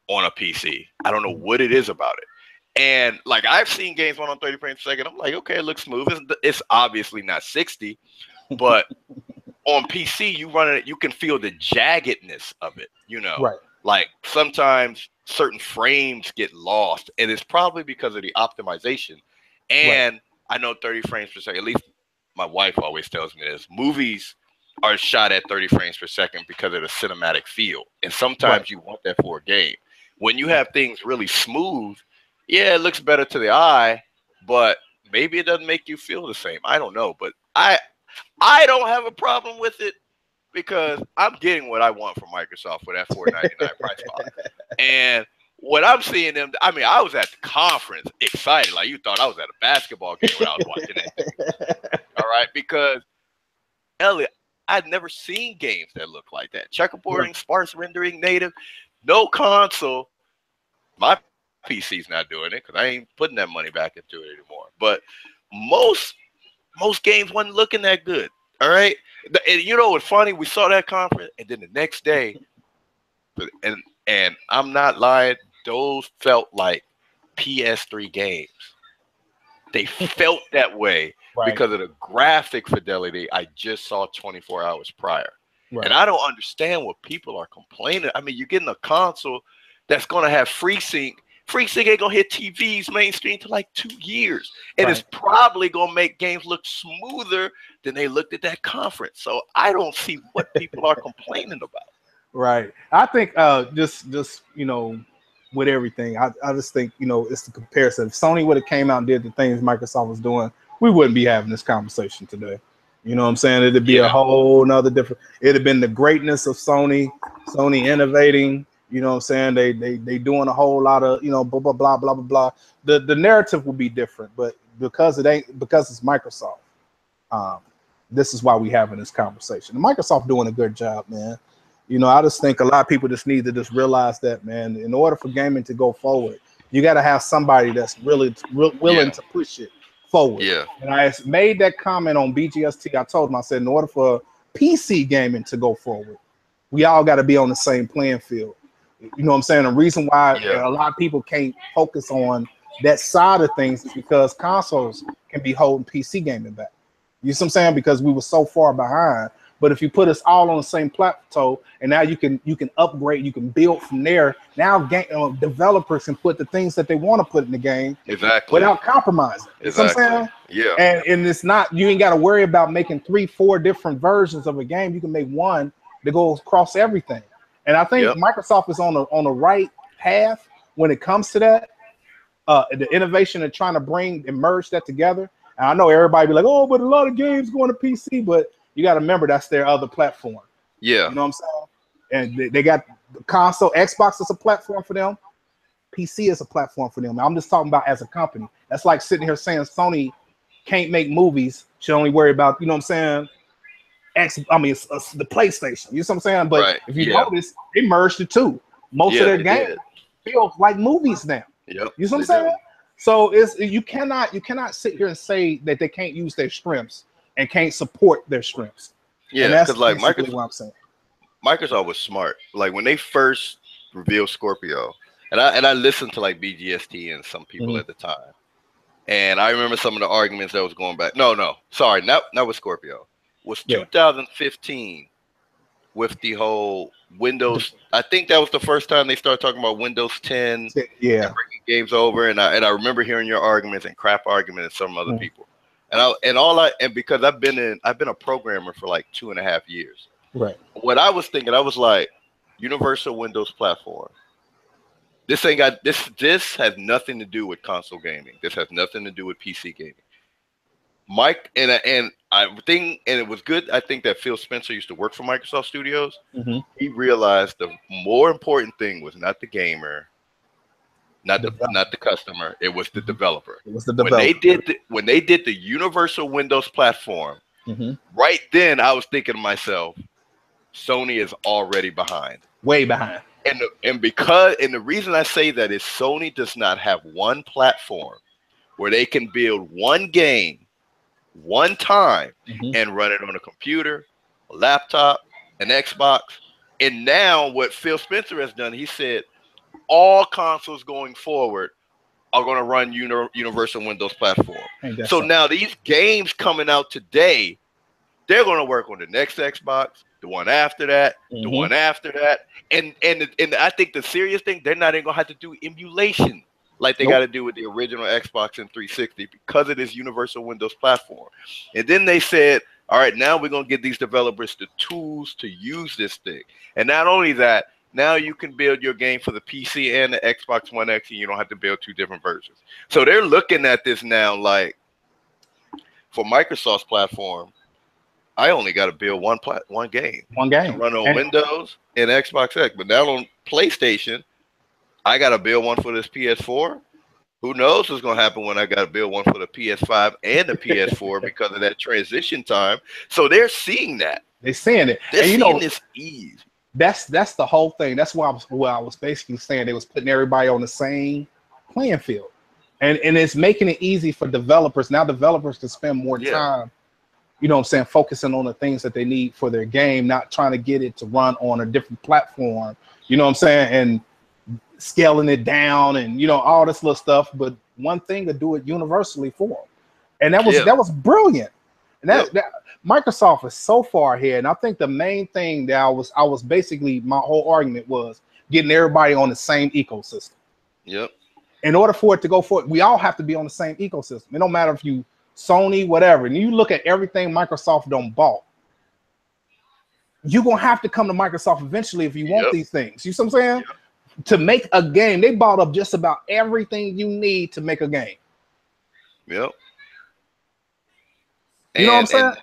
on a PC. I don't know what it is about it. And like I've seen games run on 30 frames per second. I'm like, okay, it looks smooth. It's obviously not 60, but on PC, you run it, you can feel the jaggedness of it, Right. Like sometimes certain frames get lost, and it's probably because of the optimization. And I know 30 frames per second, at least my wife always tells me this, movies are shot at 30 frames per second because of the cinematic feel. And sometimes you want that for a game. When you have things really smooth, yeah, it looks better to the eye, but maybe it doesn't make you feel the same. I don't know, but I don't have a problem with it because I'm getting what I want from Microsoft for that $4.99 price point. And what I'm seeing them, I mean, I was at the conference excited, like you thought I was at a basketball game when I was watching that. All right, because Elliot, I'd never seen games that look like that. Checkerboarding, sparse rendering, native, no console. My PC's not doing it because I ain't putting that money back into it anymore. But most games wasn't looking that good. All right. And you know what's funny? We saw that conference, and then the next day, and I'm not lying, those felt like PS3 games. They felt that way because of the graphic fidelity I just saw 24 hours prior. Right. And I don't understand what people are complaining. I mean, you're getting a console that's going to have FreeSync FreeSync ain't gonna hit TVs mainstream till like 2 years, and Right. it's probably gonna make games look smoother than they looked at that conference. So I don't see what people are complaining about. Right. I think just you know, with everything, I just think, you know, it's the comparison. If Sony would have came out and did the things Microsoft was doing, we wouldn't be having this conversation today. You know what I'm saying? It'd be a whole nother different. It'd have been the greatness of Sony innovating. You know what I'm saying? They doing a whole lot of, you know, blah blah blah blah blah blah. The narrative will be different, but because it's Microsoft, this is why we having this conversation. And Microsoft doing a good job, man. You know, I just think a lot of people just need to just realize that, man. In order for gaming to go forward, you got to have somebody that's really willing to push it forward. Yeah. And I made that comment on BGST. I told them, I said, in order for PC gaming to go forward, we all got to be on the same playing field. You know what I'm saying? The reason why a lot of people can't focus on that side of things is because consoles can be holding PC gaming back. You see what I'm saying? Because we were so far behind. But if you put us all on the same plateau, and now you can upgrade, you can build from there. Now developers can put the things that they want to put in the game without compromising. You know what I'm saying? Yeah. And it's not, you ain't got to worry about making 3-4 different versions of a game. You can make one that goes across everything. And I think Microsoft is on the right path when it comes to that. The innovation and trying to bring and merge that together. And I know everybody be like, oh, but a lot of games going to PC, but you got to remember that's their other platform. Yeah. You know what I'm saying? And they got the console. Xbox is a platform for them. PC is a platform for them. I'm just talking about as a company. That's like sitting here saying Sony can't make movies. Should only worry about, you know what I'm saying? The PlayStation. You know what I'm saying? But if you notice, they merged the two. Most of their games feel like movies now. Yep. You know what I'm saying? So you cannot sit here and say that they can't use their strengths and can't support their strengths. Yeah, and that's like basically what I'm saying. Microsoft was smart. Like when they first revealed Scorpio, and I listened to like BGST and some people at the time, and I remember some of the arguments that was going back. No, sorry, not with Scorpio. Was 2015 with the whole Windows. I think that was the first time they started talking about Windows 10. Yeah, and bringing games over, and I remember hearing your arguments and crap arguments and some other people. And because I've been a programmer for like 2.5 years. Right. What I was thinking, I was like, universal Windows platform. This has nothing to do with console gaming. This has nothing to do with PC gaming. Mike and I think, and it was good. I think that Phil Spencer used to work for Microsoft Studios. He realized the more important thing was not the gamer, not the customer. It was the developer. It was the developer. When they did the universal Windows platform, right then I was thinking to myself, Sony is already behind, way behind. And the reason I say that is Sony does not have one platform where they can build one game one time and run it on a computer, a laptop, an Xbox. And now what Phil Spencer has done, he said all consoles going forward are going to run universal Windows platform. So now these games coming out today, they're going to work on the next Xbox, the one after that, the one after that. And I think the serious thing, they're not even going to have to do emulation like they got to do with the original Xbox and 360 because of this universal Windows platform. And then they said, all right, now we're going to give these developers the tools to use this thing. And not only that, now you can build your game for the PC and the Xbox One X, and you don't have to build two different versions. So they're looking at this now like, for Microsoft's platform, I only got to build one game. One game. Run on Windows and Xbox X. But now on PlayStation, I got to build one for this PS4. Who knows what's going to happen when I got to build one for the PS5 and the PS4 because of that transition time. So they're seeing that. They're seeing it. They're seeing this ease. That's the whole thing. That's why I was basically saying they was putting everybody on the same playing field. And it's making it easy for developers. Now developers can spend more time, you know what I'm saying, focusing on the things that they need for their game, not trying to get it to run on a different platform, you know what I'm saying, and scaling it down and, you know, all this little stuff. But one thing to do it universally for them. And that was brilliant. And that Microsoft is so far ahead. And I think the main thing that I was basically, my whole argument was getting everybody on the same ecosystem. Yep. In order for it to go forward, we all have to be on the same ecosystem. It don't matter if you Sony, whatever. And you look at everything Microsoft don't bought. You're gonna have to come to Microsoft eventually if you want these things. You see what I'm saying? To make a game, they bought up just about everything you need to make a game. Yep. You know what I'm saying?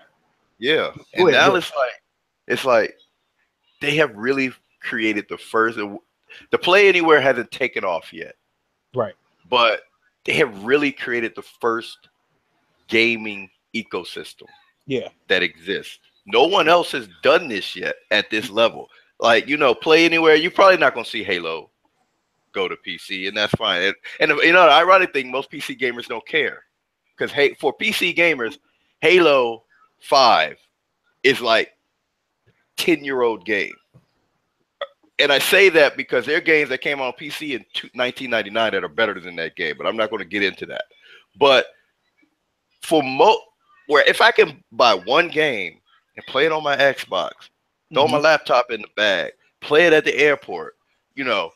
And now it's like they have really created the first. The Play Anywhere hasn't taken off yet, right? But they have really created the first gaming ecosystem, that exists. No one else has done this yet at this level. Like, you know, Play Anywhere, you're probably not gonna see Halo go to PC, and that's fine. And you know, the ironic thing, most PC gamers don't care, because for PC gamers, Halo 5 is like 10-year-old game. And I say that because there are games that came on PC in 1999 that are better than that game, but I'm not going to get into that. But for where if I can buy one game and play it on my Xbox, throw my laptop in the bag, play it at the airport, you know,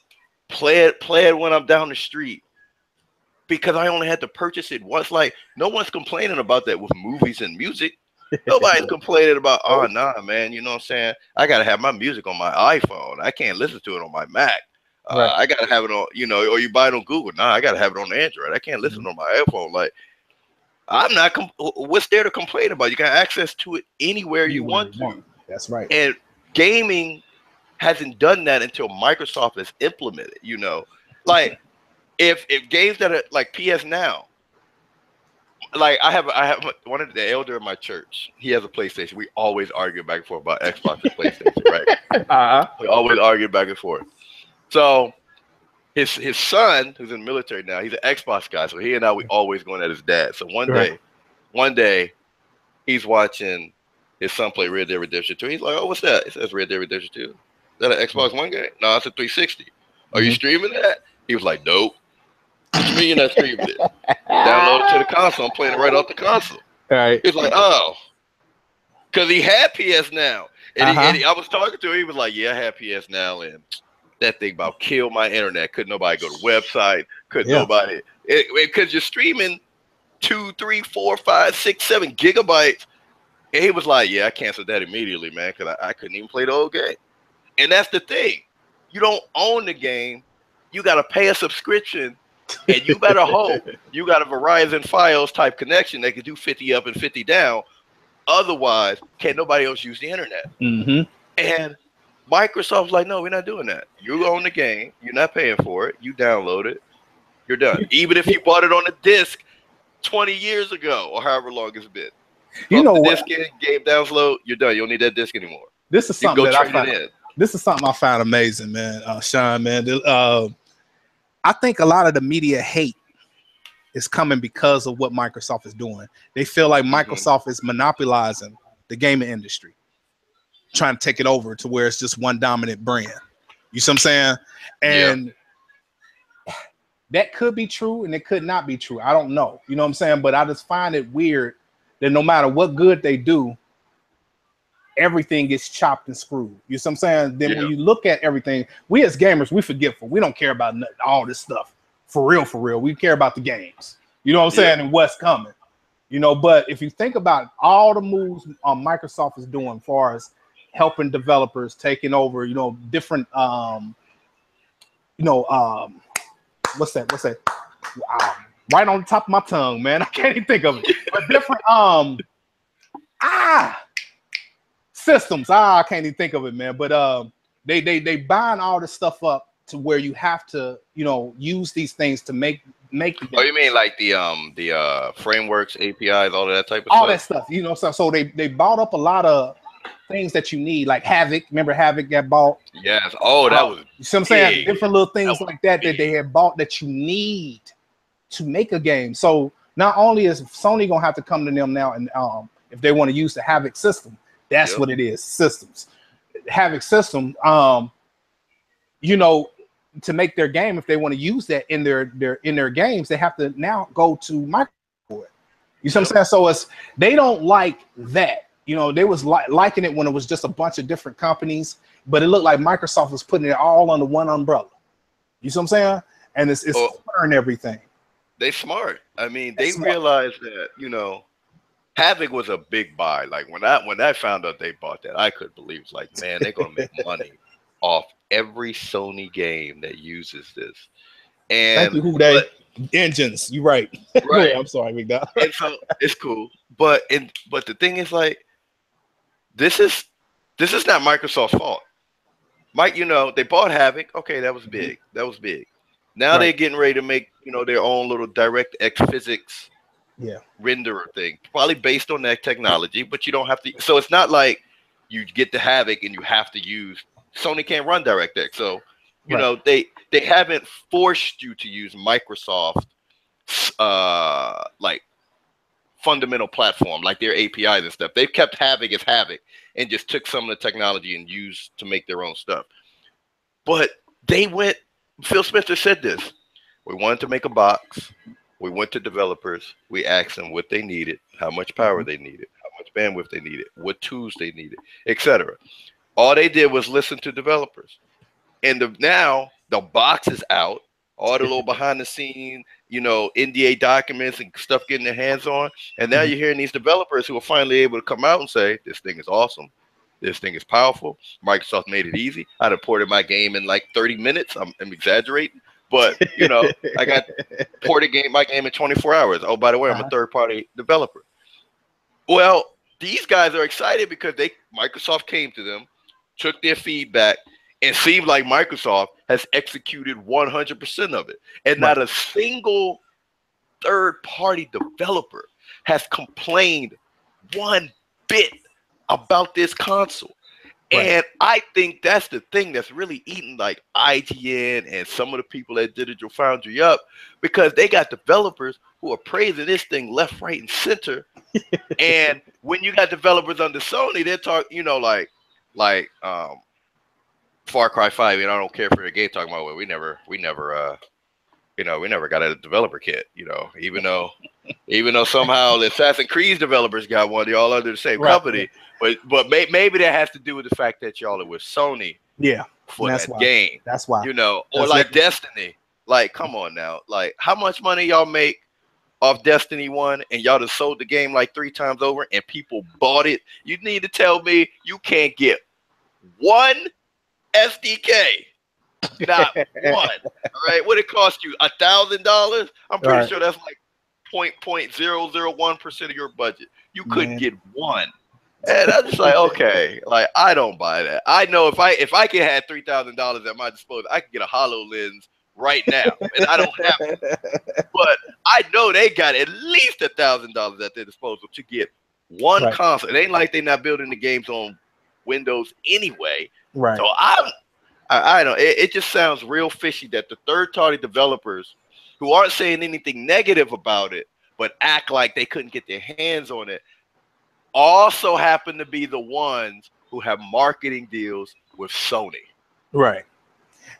play it when I'm down the street, because I only had to purchase it once. Like, no one's complaining about that with movies and music. Nobody's complaining about, oh, nah, man, you know what I'm saying? I got to have my music on my iPhone. I can't listen to it on my Mac. I got to have it on, you know, or you buy it on Google. Nah, I got to have it on Android. I can't listen on my iPhone. Like, I'm not, what's there to complain about? You got access to it anywhere you want to. That's right. And gaming hasn't done that until Microsoft has implemented, you know. Like, if games that are like PS Now, like I have one of the elder in my church. He has a PlayStation. We always argue back and forth about Xbox and PlayStation, right? We always argue back and forth. So his son, who's in the military now, he's an Xbox guy. So he and I, we always going at his dad. So one day, he's watching his son play Red Dead Redemption 2. He's like, "Oh, what's that?" It says Red Dead Redemption 2. Is that an Xbox One game? No, it's a 360. Are you streaming that? He was like, "Nope." What you mean you're not streaming it? Download it to the console. I'm playing it right off the console. All right. He's like, oh, because he had PS Now, and I was talking to him. He was like, yeah, I have PS Now, and that thing about killed my internet. Couldn't nobody go to website. Couldn't nobody, because you're streaming 2, 3, 4, 5, 6, 7 gigabytes. And he was like, yeah, I canceled that immediately, man, because I couldn't even play the whole game. And that's the thing. You don't own the game. You got to pay a subscription. And you better hope you got a Verizon Fios type connection that can do 50 up and 50 down. Otherwise, can't nobody else use the internet. And Microsoft's like, no, we're not doing that. You own the game. You're not paying for it. You download it. You're done. Even if you bought it on a disc 20 years ago or however long it's been. You know what? Disc game download, you're done. You don't need that disc anymore. This is something that I found. This is something I found amazing, man. Sean, man. I think a lot of the media hate is coming because of what Microsoft is doing. They feel like Microsoft is monopolizing the gaming industry, trying to take it over to where it's just one dominant brand. You see what I'm saying? And that could be true and it could not be true. I don't know. You know what I'm saying? But I just find it weird that no matter what good they do, everything gets chopped and screwed. You see what I'm saying? Then when you look at everything, we as gamers, we forgetful. We don't care about all this stuff. For real, for real. We care about the games. You know what I'm saying? And what's coming. You know, but if you think about all the moves Microsoft is doing as far as helping developers, taking over, you know, different what's that? Right on the top of my tongue, man. I can't even think of it. But different systems. I can't even think of it, man. But they buying all this stuff up to where you have to, you know, use these things to make the game. Oh, you mean like the frameworks, APIs, all of that type of all that stuff, you know. So they bought up a lot of things that you need, like Havoc. Remember Havoc got bought? Yes. Oh, that was you see what I'm saying? Different little things like that they had bought that you need to make a game. So not only is Sony gonna have to come to them now, and if they want to use the Havoc system, that's what it is. Systems, Havoc system. You know, to make their game, if they want to use that in their games, they have to now go to Microsoft. You see what I'm saying? So they don't like that. You know, they was liking it when it was just a bunch of different companies, but it looked like Microsoft was putting it all under one umbrella. You see what I'm saying? and it's cornering everything. They smart. I mean, they realized that, you know, Havoc was a big buy. Like when I found out they bought that, I couldn't believe it. Was like, man, they're gonna make money off every Sony game that uses this. And thank you, Houday. Engines, you're right. Right. I'm sorry, Big Dog. And so it's cool. But the thing is, like, this is not Microsoft's fault. Mike, you know, they bought Havoc. Okay, that was big. That was big. Now they're getting ready to make, you know, their own little DirectX physics renderer thing, probably based on that technology, but you don't have to. So it's not like you get the Havoc and you have to use. Sony can't run DirectX, so you know they haven't forced you to use Microsoft like fundamental platform, like their APIs and stuff. They've kept Havoc as Havoc and just took some of the technology and used to make their own stuff. But they went. Phil Spencer said this. We wanted to make a box. We went to developers. We asked them what they needed, how much power they needed, how much bandwidth they needed, what tools they needed, etc. All they did was listen to developers. And now the box is out. All the little behind the scene, you know, NDA documents and stuff getting their hands on. And now you're hearing these developers who are finally able to come out and say, this thing is awesome. This thing is powerful. Microsoft made it easy. I ported my game in like 30 minutes. I'm exaggerating, but you know, I got ported my game in 24 hours. Oh, by the way, I'm a third-party developer. Well, these guys are excited because Microsoft came to them, took their feedback, and seemed like Microsoft has executed 100% of it, and not a single third-party developer has complained one bit about this console. And I think that's the thing that's really eating like IGN and some of the people at Digital Foundry up, because they got developers who are praising this thing left, right, and center. And when you got developers under Sony, they're talking, you know, like Far Cry 5, you know, I don't care for the game, talking about, well, we never got a developer kit, you know, even though somehow the Assassin's Creed developers got one, they all under the same company. But maybe that has to do with the fact that y'all are with Sony. Yeah. For that game. That's why. You know, or like Destiny. Like, come on now. Like, how much money y'all make off Destiny 1 and y'all just sold the game like 3 times over and people bought it? You need to tell me you can't get one SDK. Not one. All right. What it cost you? $1,000? I'm pretty sure that's like 0.001% of your budget. You couldn't get one. And I'm just like, okay, like I don't buy that. I know if I could have $3,000 at my disposal, I could get a HoloLens right now, and I don't have it. But I know they got at least $1,000 at their disposal to get one console. It ain't like they're not building the games on Windows anyway. Right. So I don't. It just sounds real fishy that the third-party developers who aren't saying anything negative about it, but act like they couldn't get their hands on it, also happen to be the ones who have marketing deals with Sony. Right.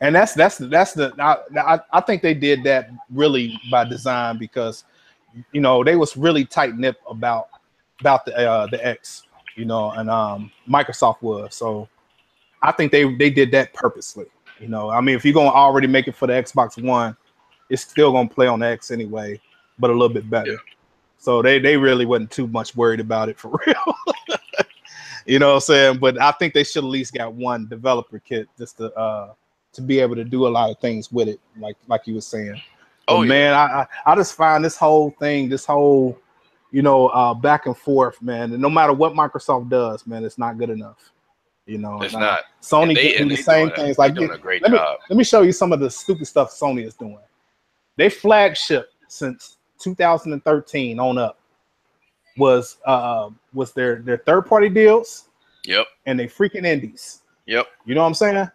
And that's the I think they did that really by design, because you know they was really tight-knit about the X, you know, and Microsoft was. So I think they did that purposely. You know, I mean, if you're gonna already make it for the Xbox One, it's still gonna play on the X anyway, but a little bit better. Yeah. So they really wasn't too much worried about it for real. You know what I'm saying? But I think they should at least got one developer kit just to be able to do a lot of things with it, like you were saying. But man, I just find this whole thing, you know, back and forth, man. And no matter what Microsoft does, man, it's not good enough. You know, it's not. Sony do the same things. Like, doing a great job. Let me show you some of the stupid stuff Sony is doing. They flagship since 2013 on up was their third-party deals. Yep. And they freaking indies. Yep. You know what I'm saying?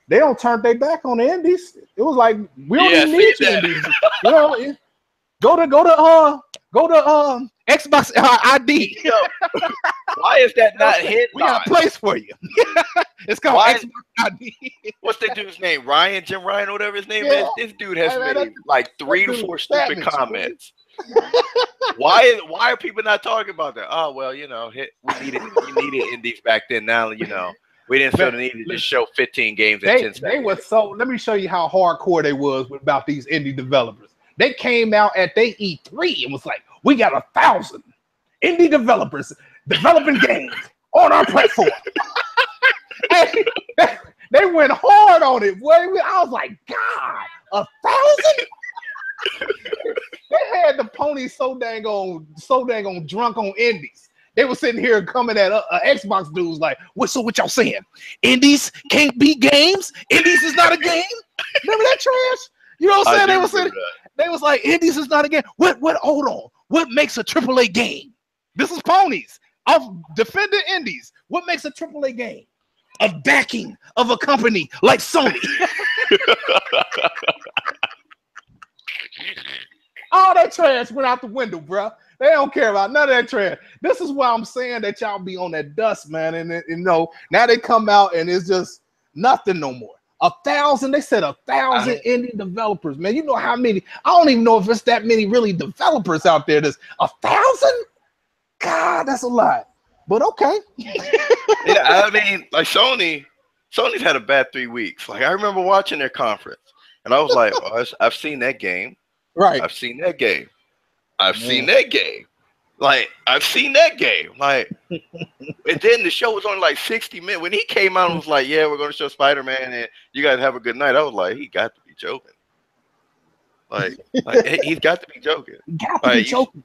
They don't turn their back on the indies. It was like, we don't even need you indies. You know, go to Xbox ID. Why is that not hit? We got a place for you. It's called Xbox ID. What's that dude's name? Jim Ryan, or whatever his name is. This dude has made like 3 to 4 stupid comments. Why are people not talking about that? Oh well, you know, we needed indies back then. Now, you know, We didn't feel the need to just show 15 games at 10 seconds. They were so. Let me show you how hardcore they was about these indie developers. They came out at they E3 and was like, "We got 1,000 indie developers developing games on our platform." They went hard on it. Boy. I was like, God, 1,000? They had the ponies so dang on drunk on indies. They were sitting here coming at Xbox dudes like, so what y'all saying? Indies can't be games? Indies is not a game? Remember that trash? You know what I'm saying? They was like, indies is not a game. Hold on. What makes a AAA game? This is ponies. I'm defending indies. What makes a AAA game? A backing of a company like Sony. All that trash went out the window, bro. They don't care about none of that trash. This is why I'm saying that y'all be on that dust, man. And you know, now they come out and it's just nothing no more. 1,000, they said 1,000 indie developers, man. You know how many? I don't even know if it's that many really developers out there. There's 1,000? God, that's a lot. But okay. Yeah, I mean, like Sony's had a bad 3 weeks. Like I remember watching their conference, and I was like, oh, I've seen that game. Right. I've seen that game. I've seen that game. Like I've seen that game. Like, and then the show was only like 60 minutes. When he came out and was like, "Yeah, we're going to show Spider-Man, and you guys have a good night," I was like, he got to be joking. Like he's got to be joking. Got to be joking.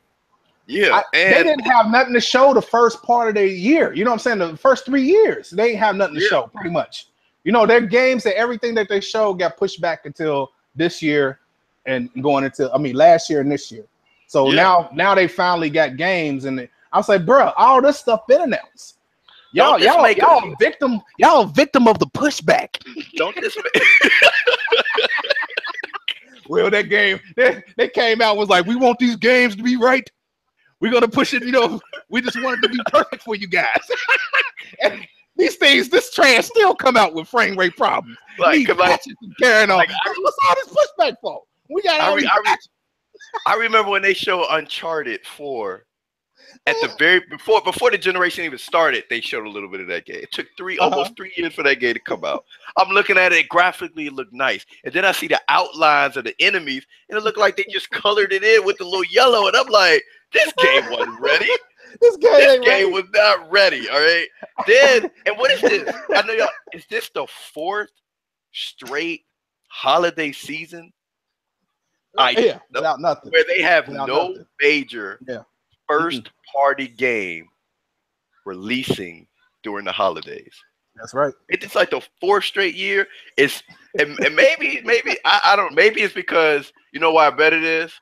Yeah, and they didn't have nothing to show the first part of the year. You know what I'm saying? The first 3 years, they ain't have nothing to show, pretty much. You know, their games and everything that they showed got pushed back until this year and going into, last year and this year. So now they finally got games, and I was like, bro, all this stuff been announced. Y'all victim of the pushback. Don't this Well, that game, they came out and was like, we want these games to be right. We're gonna push it, you know. We just want it to be perfect for you guys. And these things, this trash still come out with frame rate problems. Like, carrying on. Like, what's all this pushback for? We got all I remember when they showed Uncharted 4 at the very before the generation even started. They showed a little bit of that game. It took almost 3 years for that game to come out. I'm looking at it graphically, it looked nice, and then I see the outlines of the enemies, and it looked like they just colored it in with the little yellow, and I'm like, this game wasn't ready. This game was not ready. All right. Then, and what is this? I know y'all. Is this the 4th straight holiday season? Without nothing. Where they have no major first party game releasing during the holidays. That's right. It's like the 4th straight year. It's and maybe I don't. Maybe it's because you know why I bet it is.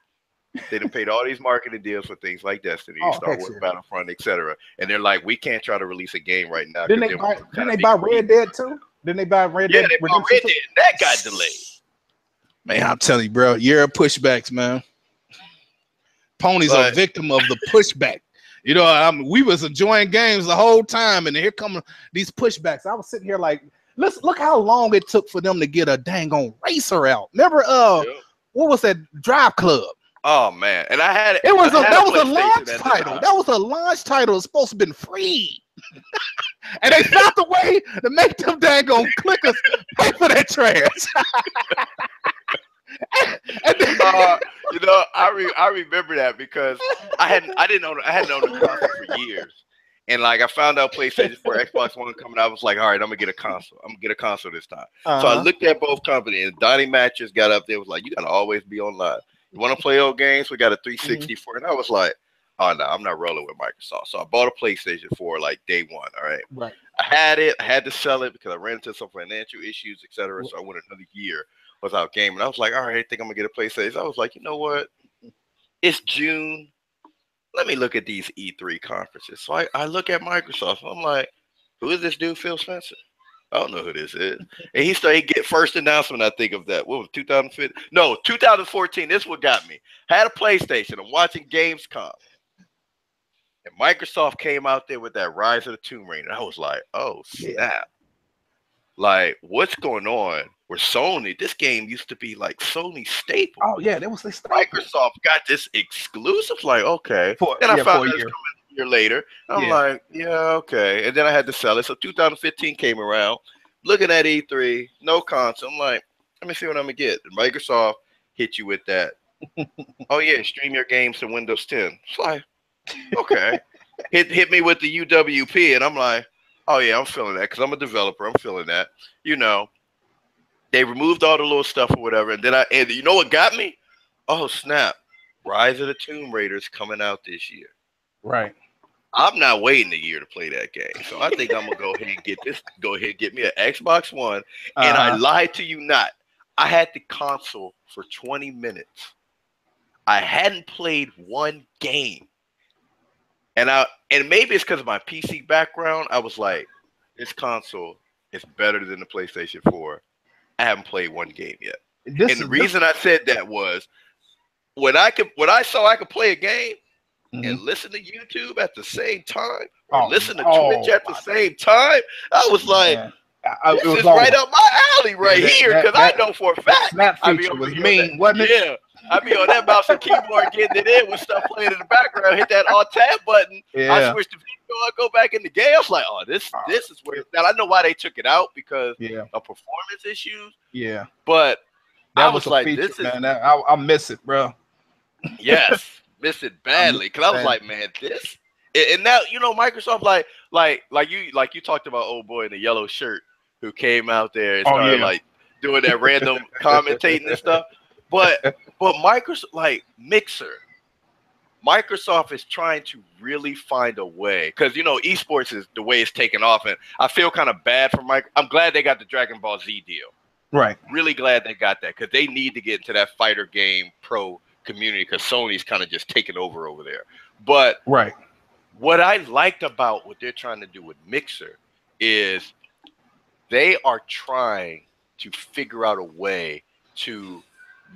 They done paid all these marketing deals for things like Destiny, Star Wars Battlefront, etc. And they're like, we can't try to release a game right now. Didn't they buy Red Dead too? Didn't they buy Red Dead? Yeah, they bought Red Dead. That got delayed. Man, I'm telling you, bro, year of pushbacks, man. Ponies are a victim of the pushback. You know, we was enjoying games the whole time, and here come these pushbacks. I was sitting here like, look how long it took for them to get a dang on racer out. Remember, what was that Drive Club? Oh man, and I had it. That was a launch title. That was a launch title. It's supposed to have been free, and they found a way to make them dang on clickers pay for that trash. You know, I remember that because I hadn't owned a console for years, and like I found out PlayStation 4, Xbox One coming out. I was like, all right, I'm gonna get a console. I'm gonna get a console this time. So I looked at both companies, and Donnie Mattress got up there. Was like, you gotta always be online. You want to play old games? We got a 360 for it. And I was like, oh no, I'm not rolling with Microsoft. So I bought a PlayStation 4 like day one. All right. Right. I had it. I had to sell it because I ran into some financial issues, etc. So I went another year without gaming. I was like, all right, I think I'm gonna get a PlayStation. I was like, you know what? It's June. Let me look at these E3 conferences. So I look at Microsoft. I'm like, who is this dude, Phil Spencer? I don't know who this is. And he get first announcement, I think, of that. What was it, 2015? No, 2014. This is what got me. Had a PlayStation. I'm watching Gamescom. And Microsoft came out there with that Rise of the Tomb Raider. I was like, oh, snap. Like, what's going on with Sony? This game used to be like Sony staple. Oh, yeah, that was the staple. Microsoft got this exclusive. Like, okay. Then I found out year later. I'm like, yeah, okay. And then I had to sell it. So 2015 came around. Looking at E3, no console. I'm like, let me see what I'm gonna get. And Microsoft hit you with that. Oh yeah, stream your games to Windows 10. It's like, okay. hit me with the UWP, and I'm like, oh yeah, I'm feeling that because I'm a developer. I'm feeling that. You know, they removed all the little stuff or whatever, and then and you know what got me? Oh snap! Rise of the Tomb Raiders coming out this year. Right. I'm not waiting a year to play that game, so I think I'm gonna go ahead and get this. Go ahead and get me an Xbox One, and I lied to you not. I had the console for 20 minutes. I hadn't played one game. And maybe it's because of my PC background. I was like, this console is better than the PlayStation 4. I haven't played one game yet. And the reason I said that was when I saw I could play a game and listen to YouTube at the same time, or listen to Twitch at the same time, I was like, this is right up my alley here, because I know for a fact Snap feature was mean, wasn't it? Yeah. I be on that mouse and keyboard getting it in with stuff playing in the background. Hit that alt tab button. Yeah. I switch the video. I go back in the game. I was like, oh, this is where. Now I know why they took it out because of performance issues. Yeah. But that was like, feature, this is man. I miss it, bro. Yes, miss it badly because I was like, man, this. And now Microsoft like you talked about old boy in the yellow shirt who came out there and started like doing that random commentating and stuff. But Microsoft, like Microsoft is trying to really find a way, because esports is the way it's taken off, and I feel kind of bad for Mike. I'm glad they got the Dragon Ball Z deal. Right. Really glad they got that, because they need to get into that fighter game pro community, because Sony's kind of just taking over there. But what I liked about what they're trying to do with Mixer is they are trying to figure out a way to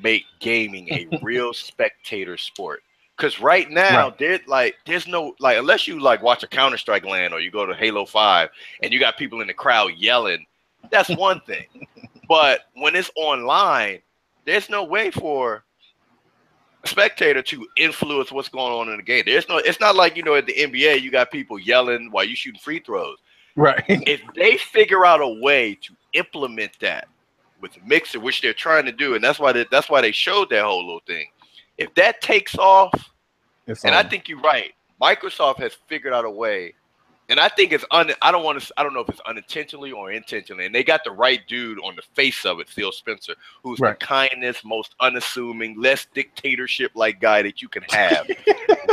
make gaming a real spectator sport. Because right now, there's no, unless you watch a Counter-Strike LAN or you go to Halo 5 and you got people in the crowd yelling, that's one thing. But when it's online, there's no way for a spectator to influence what's going on in the game. It's not like, at the NBA, you got people yelling while you shooting free throws. Right. If they figure out a way to implement that with Mixer, which they're trying to do, and that's why they showed that whole little thing. If that takes off, I think you're right, Microsoft has figured out a way, and I think it's I don't know if it's unintentionally or intentionally, and they got the right dude on the face of it, Phil Spencer, who's the kindest, most unassuming, less dictatorship-like guy that you can have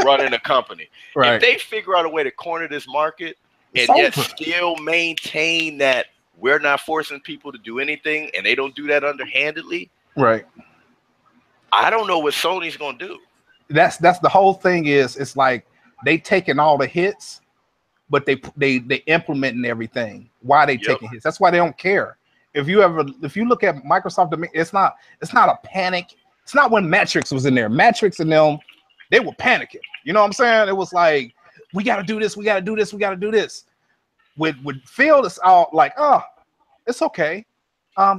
running a company. Right. If they figure out a way to corner this market and yet still maintain that we're not forcing people to do anything, and they don't do that underhandedly. Right. I don't know what Sony's gonna do. That's the whole thing. It's like they taking all the hits, but they implementing everything. Why they taking hits? That's why they don't care. If you look at Microsoft, it's not a panic. It's not when Matrix was in there. Matrix and them, they were panicking. You know what I'm saying? It was like, we got to do this. We got to do this. We got to do this. With Phil, it's all like, oh, it's okay.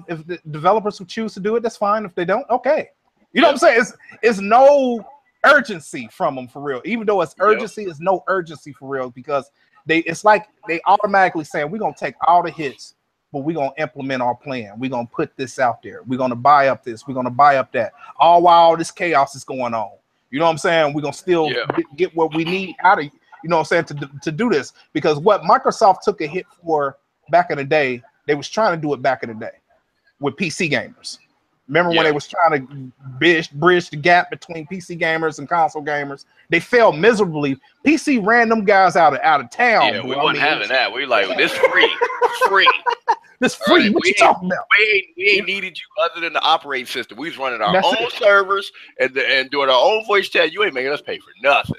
If the developers who choose to do it, that's fine. If they don't, okay. You know what I'm saying? It's no urgency from them for real. Even though it's urgency, it's no urgency for real, because it's like they automatically saying, we're gonna take all the hits, but we're gonna implement our plan. We're gonna put this out there. We're gonna buy up this. We're gonna buy up that. All while all this chaos is going on. You know what I'm saying? We're gonna still get what we need out of. You know what I'm saying, to do this, because what Microsoft took a hit for back in the day, they was trying to do it back in the day with PC gamers. Remember when they was trying to bridge the gap between PC gamers and console gamers? They failed miserably. PC ran them guys out of town. Yeah, we weren't having that. We like, this free. This free. What you talking about? We ain't needed you other than the operating system. We was running our own servers and doing our own voice chat. You ain't making us pay for nothing.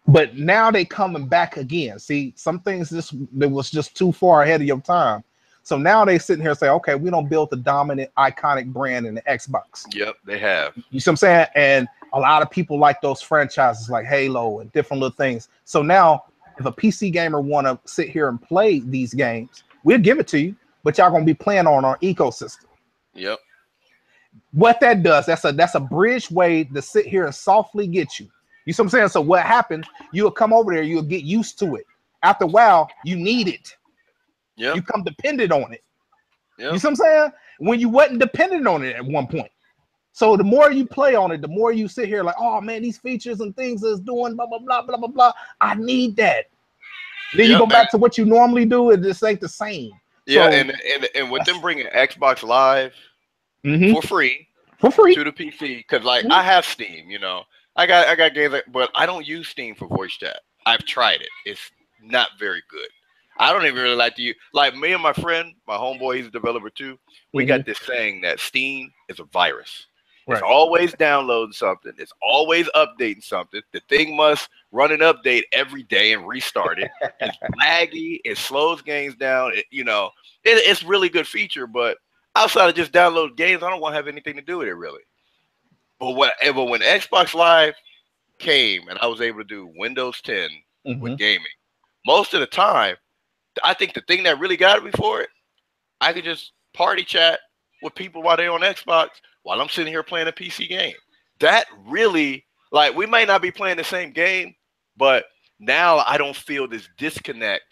But now they coming back again. See, some things that was just too far ahead of your time. So now they sitting here and say, okay, we don't build the dominant iconic brand in the Xbox. Yep, they have. You see what I'm saying? And a lot of people like those franchises like Halo and different little things. So now if a PC gamer want to sit here and play these games, we'll give it to you, but y'all gonna be playing on our ecosystem. Yep. What that does, that's a bridge way to sit here and softly get you. You see what I'm saying? So what happens? You'll come over there, you'll get used to it. After a while, you need it. Yeah. You come dependent on it. Yeah. You see what I'm saying? When you wasn't dependent on it at one point. So the more you play on it, the more you sit here like, oh man, these features and things is doing blah blah blah blah blah blah. I need that. Then you go back to what you normally do, and this ain't the same. Yeah, So, and with them bringing Xbox Live for free to the PC, because like I have Steam, you know, I got games, but I don't use Steam for voice chat. I've tried it; it's not very good. I don't even really like to use, like me and my friend, my homeboy, he's a developer too. We got this saying that Steam is a virus. It's always downloading something. It's always updating something. The thing must run an update every day and restart it. It's laggy. It slows games down. It's really good feature, but outside of just download games, I don't want to have anything to do with it really. But when Xbox Live came and I was able to do Windows 10 with gaming, most of the time, I think the thing that really got me for it, I could just party chat with people while they're on Xbox while I'm sitting here playing a PC game. That really, like, we might not be playing the same game, but now I don't feel this disconnect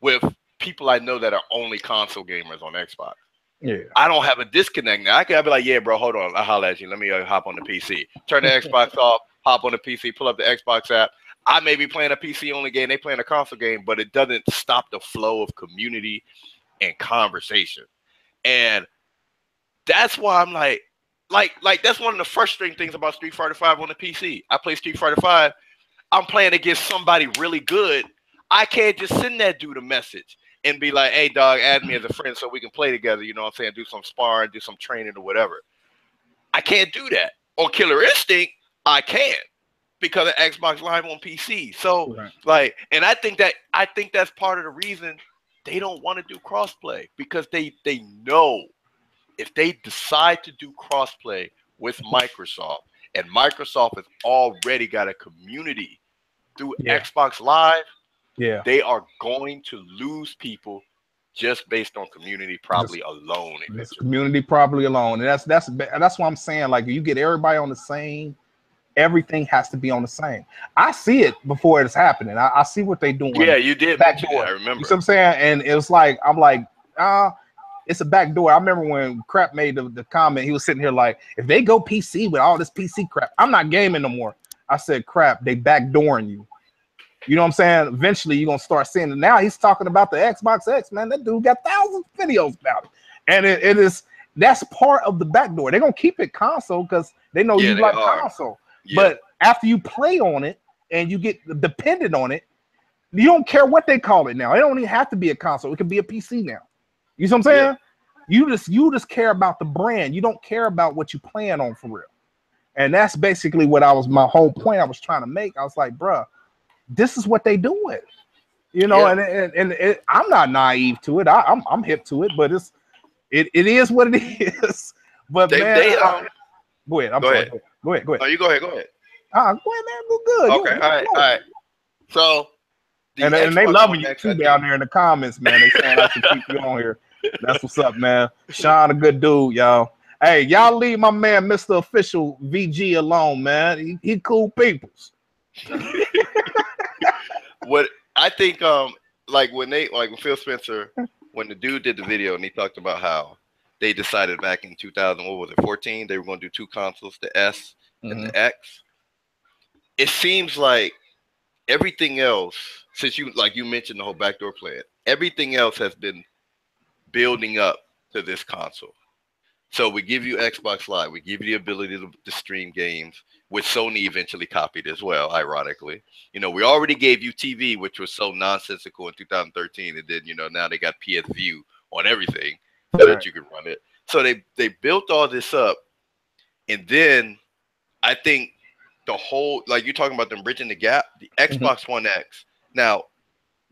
with people I know that are only console gamers on Xbox. Yeah, I don't have a disconnect now. I can be like, yeah, bro, hold on. I'll holler at you. Let me hop on the PC. Turn the Xbox off, hop on the PC, pull up the Xbox app. I may be playing a PC only game. They playing a console game, but it doesn't stop the flow of community and conversation. And that's why I'm like that's one of the frustrating things about Street Fighter 5 on the PC. I play Street Fighter 5. I'm playing against somebody really good. I can't just send that dude a message and be like, hey, dog, add me as a friend so we can play together. You know what I'm saying? Do some sparring, do some training or whatever. I can't do that. On Killer Instinct, I can because of Xbox Live on PC. So, and I think that's part of the reason they don't want to do crossplay, because they know if they decide to do crossplay with Microsoft, and Microsoft has already got a community through Xbox Live, they are going to lose people just based on community probably alone. This community probably alone, and that's what I'm saying. Like, you get everybody on the same. Everything has to be on the same. I see it before it's happening. I see what they doing. Yeah, you did mention it. I remember. You see what I'm saying? And it was like, I'm like, it's a back door. I remember when Crap made the comment, he was sitting here like, if they go PC with all this PC crap, I'm not gaming no more. I said, Crap, they backdooring you. You know what I'm saying? Eventually, you're going to start seeing it. Now he's talking about the Xbox X, man. That dude got thousands of videos about it. And that's part of the backdoor. They're going to keep it console because they know you like console. Yeah. But after you play on it and you get dependent on it, you don't care what they call it now. It don't even have to be a console. It could be a PC now. You see what I'm saying? Yeah. You just care about the brand. You don't care about what you plan on for real. And that's basically what my whole point I was trying to make. I was like, bruh, this is what they doing. You know, and I'm not naive to it. I'm hip to it, but it is what it is. But go ahead. Go ahead. Go ahead. Oh, you go ahead. Go ahead. Go ahead, man. Go good. Okay. All right. So, and they loving you too down there in the comments, man. They saying I should keep you on here. That's what's up, man. Sean, a good dude, y'all. Hey, y'all leave my man, Mr. Official VG, alone, man. He cool peoples. What I think, like when Phil Spencer, when the dude did the video and he talked about how they decided back in 2014 they were going to do two consoles, the S and the X. It seems like everything else, since you mentioned the whole backdoor plan, everything else has been building up to this console. So we give you Xbox Live, we give you the ability to stream games, which Sony eventually copied as well, ironically. You know, we already gave you TV, which was so nonsensical in 2013, and then, you know, now they got PS View on everything so that you can run it. So they built all this up, and then I think the whole, like you're talking about them bridging the gap, the Xbox One X. Now,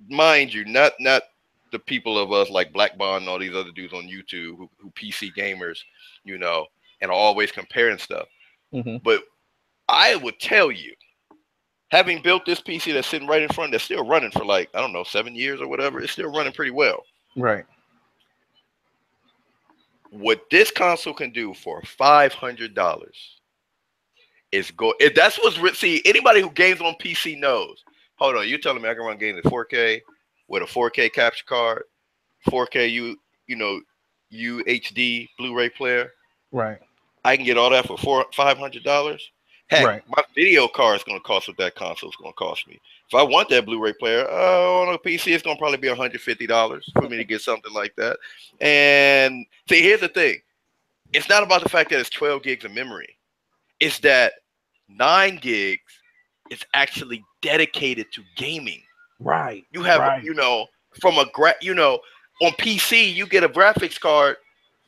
mind you, not the people of us like Black Bond and all these other dudes on YouTube who PC gamers, you know, and are always comparing stuff. But I would tell you, having built this PC that's sitting right in front, that's still running for like, I don't know, 7 years or whatever, it's still running pretty well. Right. What this console can do for $500 That's what's see. Anybody who games on PC knows. Hold on, you telling me I can run games in 4K with a 4K capture card, 4K UHD Blu-ray player. Right. I can get all that for $500. Heck, Right. my video card is going to cost what that console is going to cost me. If I want that Blu-ray player on a PC, it's going to probably be $150 for me to get something like that. And see, here's the thing. It's not about the fact that it's 12 gigs of memory. It's that 9 gigs is actually dedicated to gaming. Right. You have, from a on PC, you get a graphics card.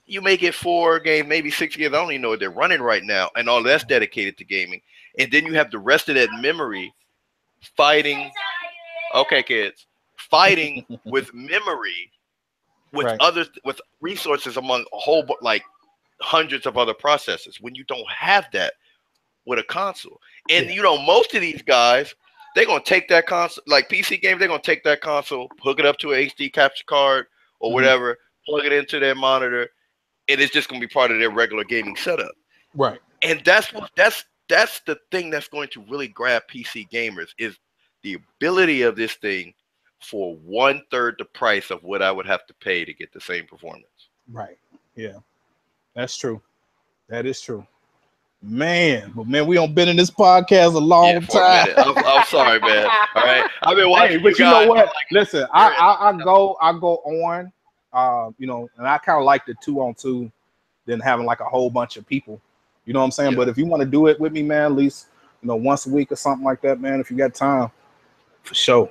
You may get 4 games, maybe 6 games. I don't even know what they're running right now. And all that's dedicated to gaming. And then you have the rest of that memory fighting. Okay, kids. Fighting with memory, with with resources among a whole, like hundreds of other processors. When you don't have that with a console. And, most of these guys, they're going to take that console, like PC games, they're going to take that console, hook it up to an HD capture card or whatever, plug it into their monitor, and it's just going to be part of their regular gaming setup. Right. And that's the thing that's going to really grab PC gamers is the ability of this thing for 1/3 the price of what I would have to pay to get the same performance. Right. Yeah. That's true. That is true. Man, but man, we don't been in this podcast a long time. I'm sorry, man. All right, I've been watching. Hey, but you know what? Listen, I go on, and I kind of like the 2-on-2 than having like a whole bunch of people. You know what I'm saying? Yeah. But if you want to do it with me, man, at least once a week or something like that, man. If you got time, for sure.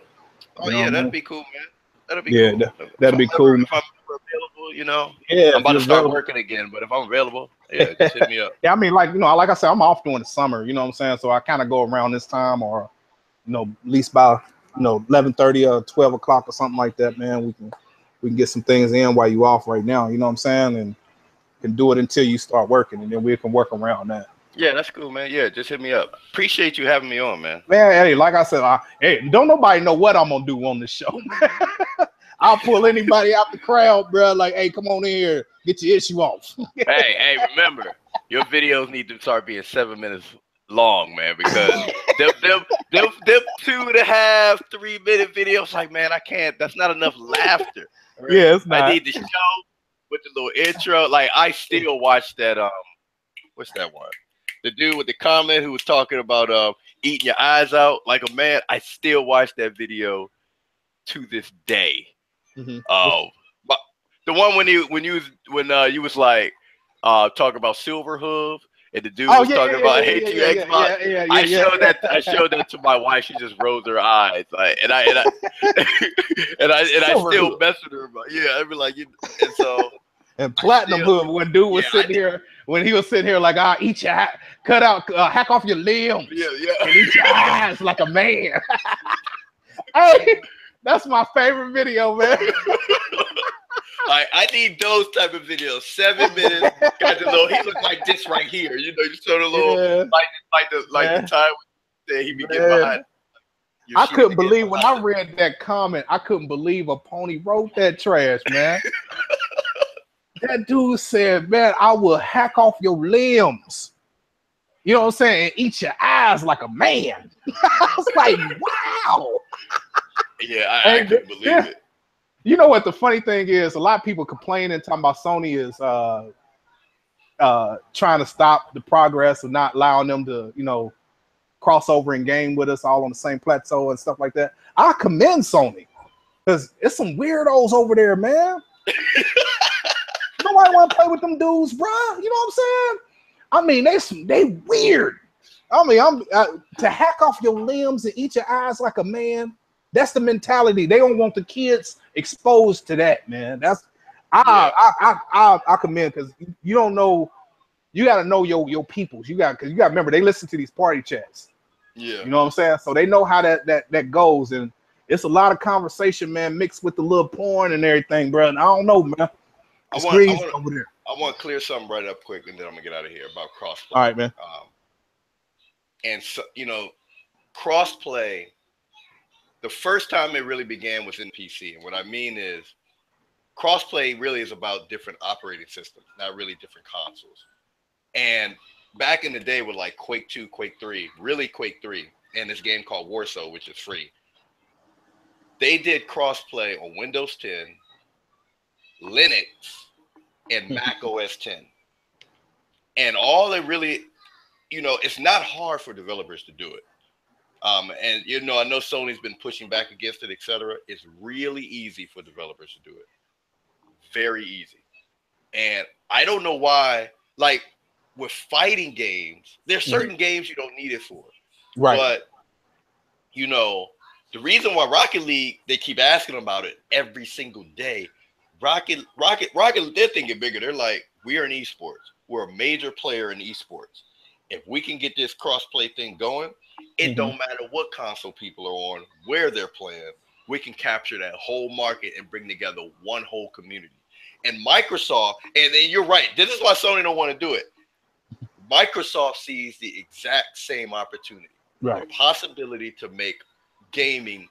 Oh yeah, that'd be cool, man. That'd be cool. That'd be cool. If I'm available, Yeah, I'm about to start working again. But if I'm available, yeah, just hit me up. Yeah, I mean, like I said, I'm off during the summer. You know what I'm saying? So I kind of go around this time, or at least by 11:30 or 12 o'clock or something like that, man. We can get some things in while you off right now. You know what I'm saying? And can do it until you start working, and then we can work around that. Yeah, that's cool, man. Yeah, just hit me up. Appreciate you having me on, man. Man, hey, like I said, hey, don't nobody know what I'm gonna do on this show. I'll pull anybody out the crowd, bro. Like, hey, come on in here, get your issue off. hey, remember, your videos need to start being 7 minutes long, man, because them 2.5, 3 minute videos, like, man, I can't. That's not enough laughter. Right? Yeah, it's not. I need the show with the little intro. Like, I still watch that. What's that one? The dude with the comment who was talking about eating your eyes out like a man. I still watch that video to this day. But the one when you was like talking about Silver Hoof, and the dude was talking about hate you Xbox. I showed that to my wife. She just rolled her eyes, like, and I still mess with her about. Yeah, I'd be like, and so. And Platinum Hood, when dude was sitting here, when he was sitting here like, I'll eat your cut out, hack off your limbs, and eat your eyes like a man. Hey, that's my favorite video, man. I need those type of videos. 7 minutes. Got the little. He looked like this right here. You show the little the time that he be getting behind. I couldn't believe when I read that comment. I couldn't believe a pony wrote that trash, man. That dude said, man, I will hack off your limbs. You know what I'm saying? And eat your eyes like a man. I was like, wow. Yeah, I couldn't believe it. You know what the funny thing is? A lot of people complaining, talking about Sony is trying to stop the progress of not allowing them to, cross over and game with us all on the same plateau and stuff like that. I commend Sony because it's some weirdos over there, man. Nobody want to play with them dudes, bro. You know what I'm saying? I mean, they weird. I mean, to hack off your limbs and eat your eyes like a man. That's the mentality. They don't want the kids exposed to that, man. That's I commend, because you don't know. You got to know your peoples. You got to remember, they listen to these party chats. Yeah, you know what I'm saying. So they know how that goes, and it's a lot of conversation, man, mixed with the little porn and everything, bro. And I don't know, man. I want to clear something right up quick, and then I'm gonna get out of here about crossplay. All right, man. And so, crossplay. The first time it really began was in PC, and what I mean is, crossplay really is about different operating systems, not really different consoles. And back in the day with like Quake 2, Quake 3, really Quake 3, and this game called Warsaw, which is free. They did crossplay on Windows 10, Linux, and Mac OS 10. And all they really, it's not hard for developers to do it. And I know Sony's been pushing back against it, etc. It's really easy for developers to do it. Very easy. And I don't know why, like with fighting games, there's certain games you don't need it for. Right. But the reason why Rocket League, they keep asking about it every single day. Rocket, they're thinking bigger. They're like, we are in esports. We're a major player in esports. If we can get this cross-play thing going, it don't matter what console people are on, where they're playing, we can capture that whole market and bring together one whole community. And Microsoft, and then you're right, this is why Sony don't want to do it. Microsoft sees the exact same opportunity. Right. The possibility to make gaming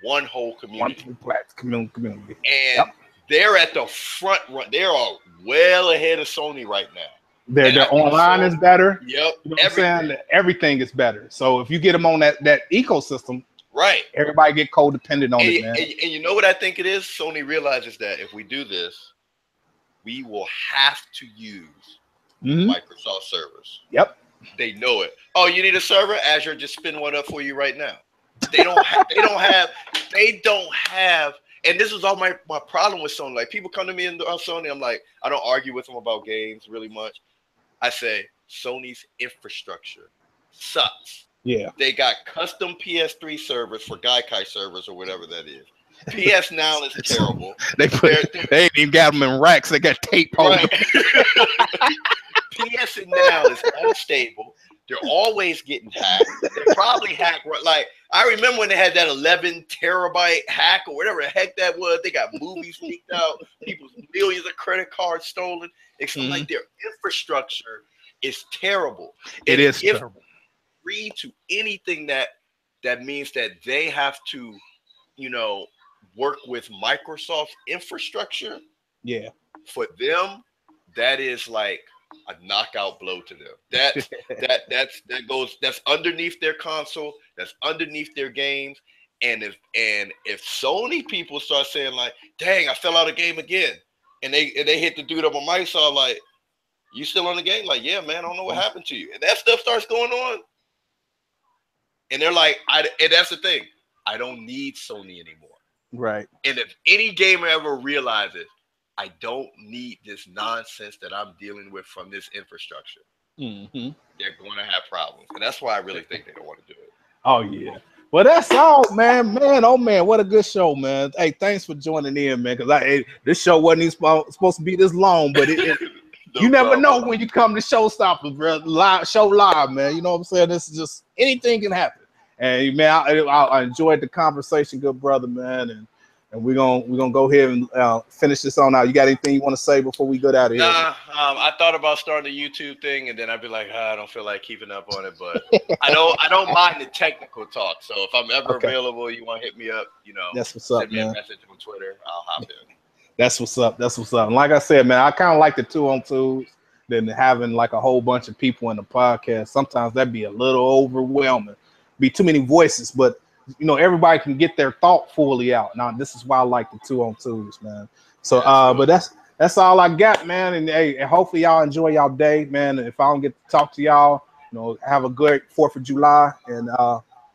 one whole community. Community. And they're at the front run. They are well ahead of Sony right now. Their online is better. Yep. You know what I'm saying? Everything is better. So if you get them on that ecosystem, right, everybody get codependent on it, man. And you know what I think it is? Sony realizes that if we do this, we will have to use Microsoft servers. Yep. They know it. Oh, you need a server? Azure just spin one up for you right now. They don't have. And this is all my problem with Sony. Like, people come to me and Sony, I'm like, I don't argue with them about games really much. I say Sony's infrastructure sucks. Yeah. They got custom PS3 servers for Gaikai servers or whatever that is. PS Now is terrible. They ain't even got them in racks. They got tape on them. PS Now is unstable. They're always getting hacked. They probably hack. Like, I remember when they had that 11 terabyte hack or whatever the heck that was. They got movies leaked out, people's millions of credit cards stolen. It's like their infrastructure is terrible. It is terrible. Agree to anything that means that they have to, work with Microsoft's infrastructure. Yeah. For them, that is like a knockout blow to them. That's underneath their console, that's underneath their games. And if Sony people start saying like, dang, I fell out of game again, and they hit the dude up on Microsoft like, you still on the game? Like, yeah, man, I don't know what happened to you. And that stuff starts going on. And they're like, and that's the thing, I don't need Sony anymore. Right. And if any gamer ever realizes, I don't need this nonsense that I'm dealing with from this infrastructure, they're going to have problems. And that's why I really think they don't want to do it. Oh, yeah. Well, that's all, man. Man, oh, man, what a good show, man. Hey, thanks for joining in, man, because this show wasn't even supposed to be this long, but you never know when you come to Showstoppers, bro. Live, man. You know what I'm saying? This is just, anything can happen. And, man, I enjoyed the conversation, good brother, man, and we're gonna go ahead and finish this on out. You got anything you want to say before we go out of here? Nah, I thought about starting a YouTube thing, and then I'd be like, I don't feel like keeping up on it, but I don't mind the technical talk. So if I'm ever available, you want to hit me up, that's what's up, send me man. a message on Twitter. I'll hop in. That's what's up. That's what's up. And like I said, man, I kind of like the 2-on-2s than having like a whole bunch of people in the podcast. Sometimes that'd be a little overwhelming, be too many voices, but everybody can get their thought fully out. Now, this is why I like the 2-on-2s, man. So, but that's all I got, man. And hey, hopefully y'all enjoy y'all day, man. And if I don't get to talk to y'all, have a good 4th of July. And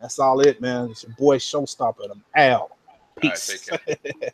that's all it, man. It's your boy Showstopper. I'm Al. Peace. All right, take care.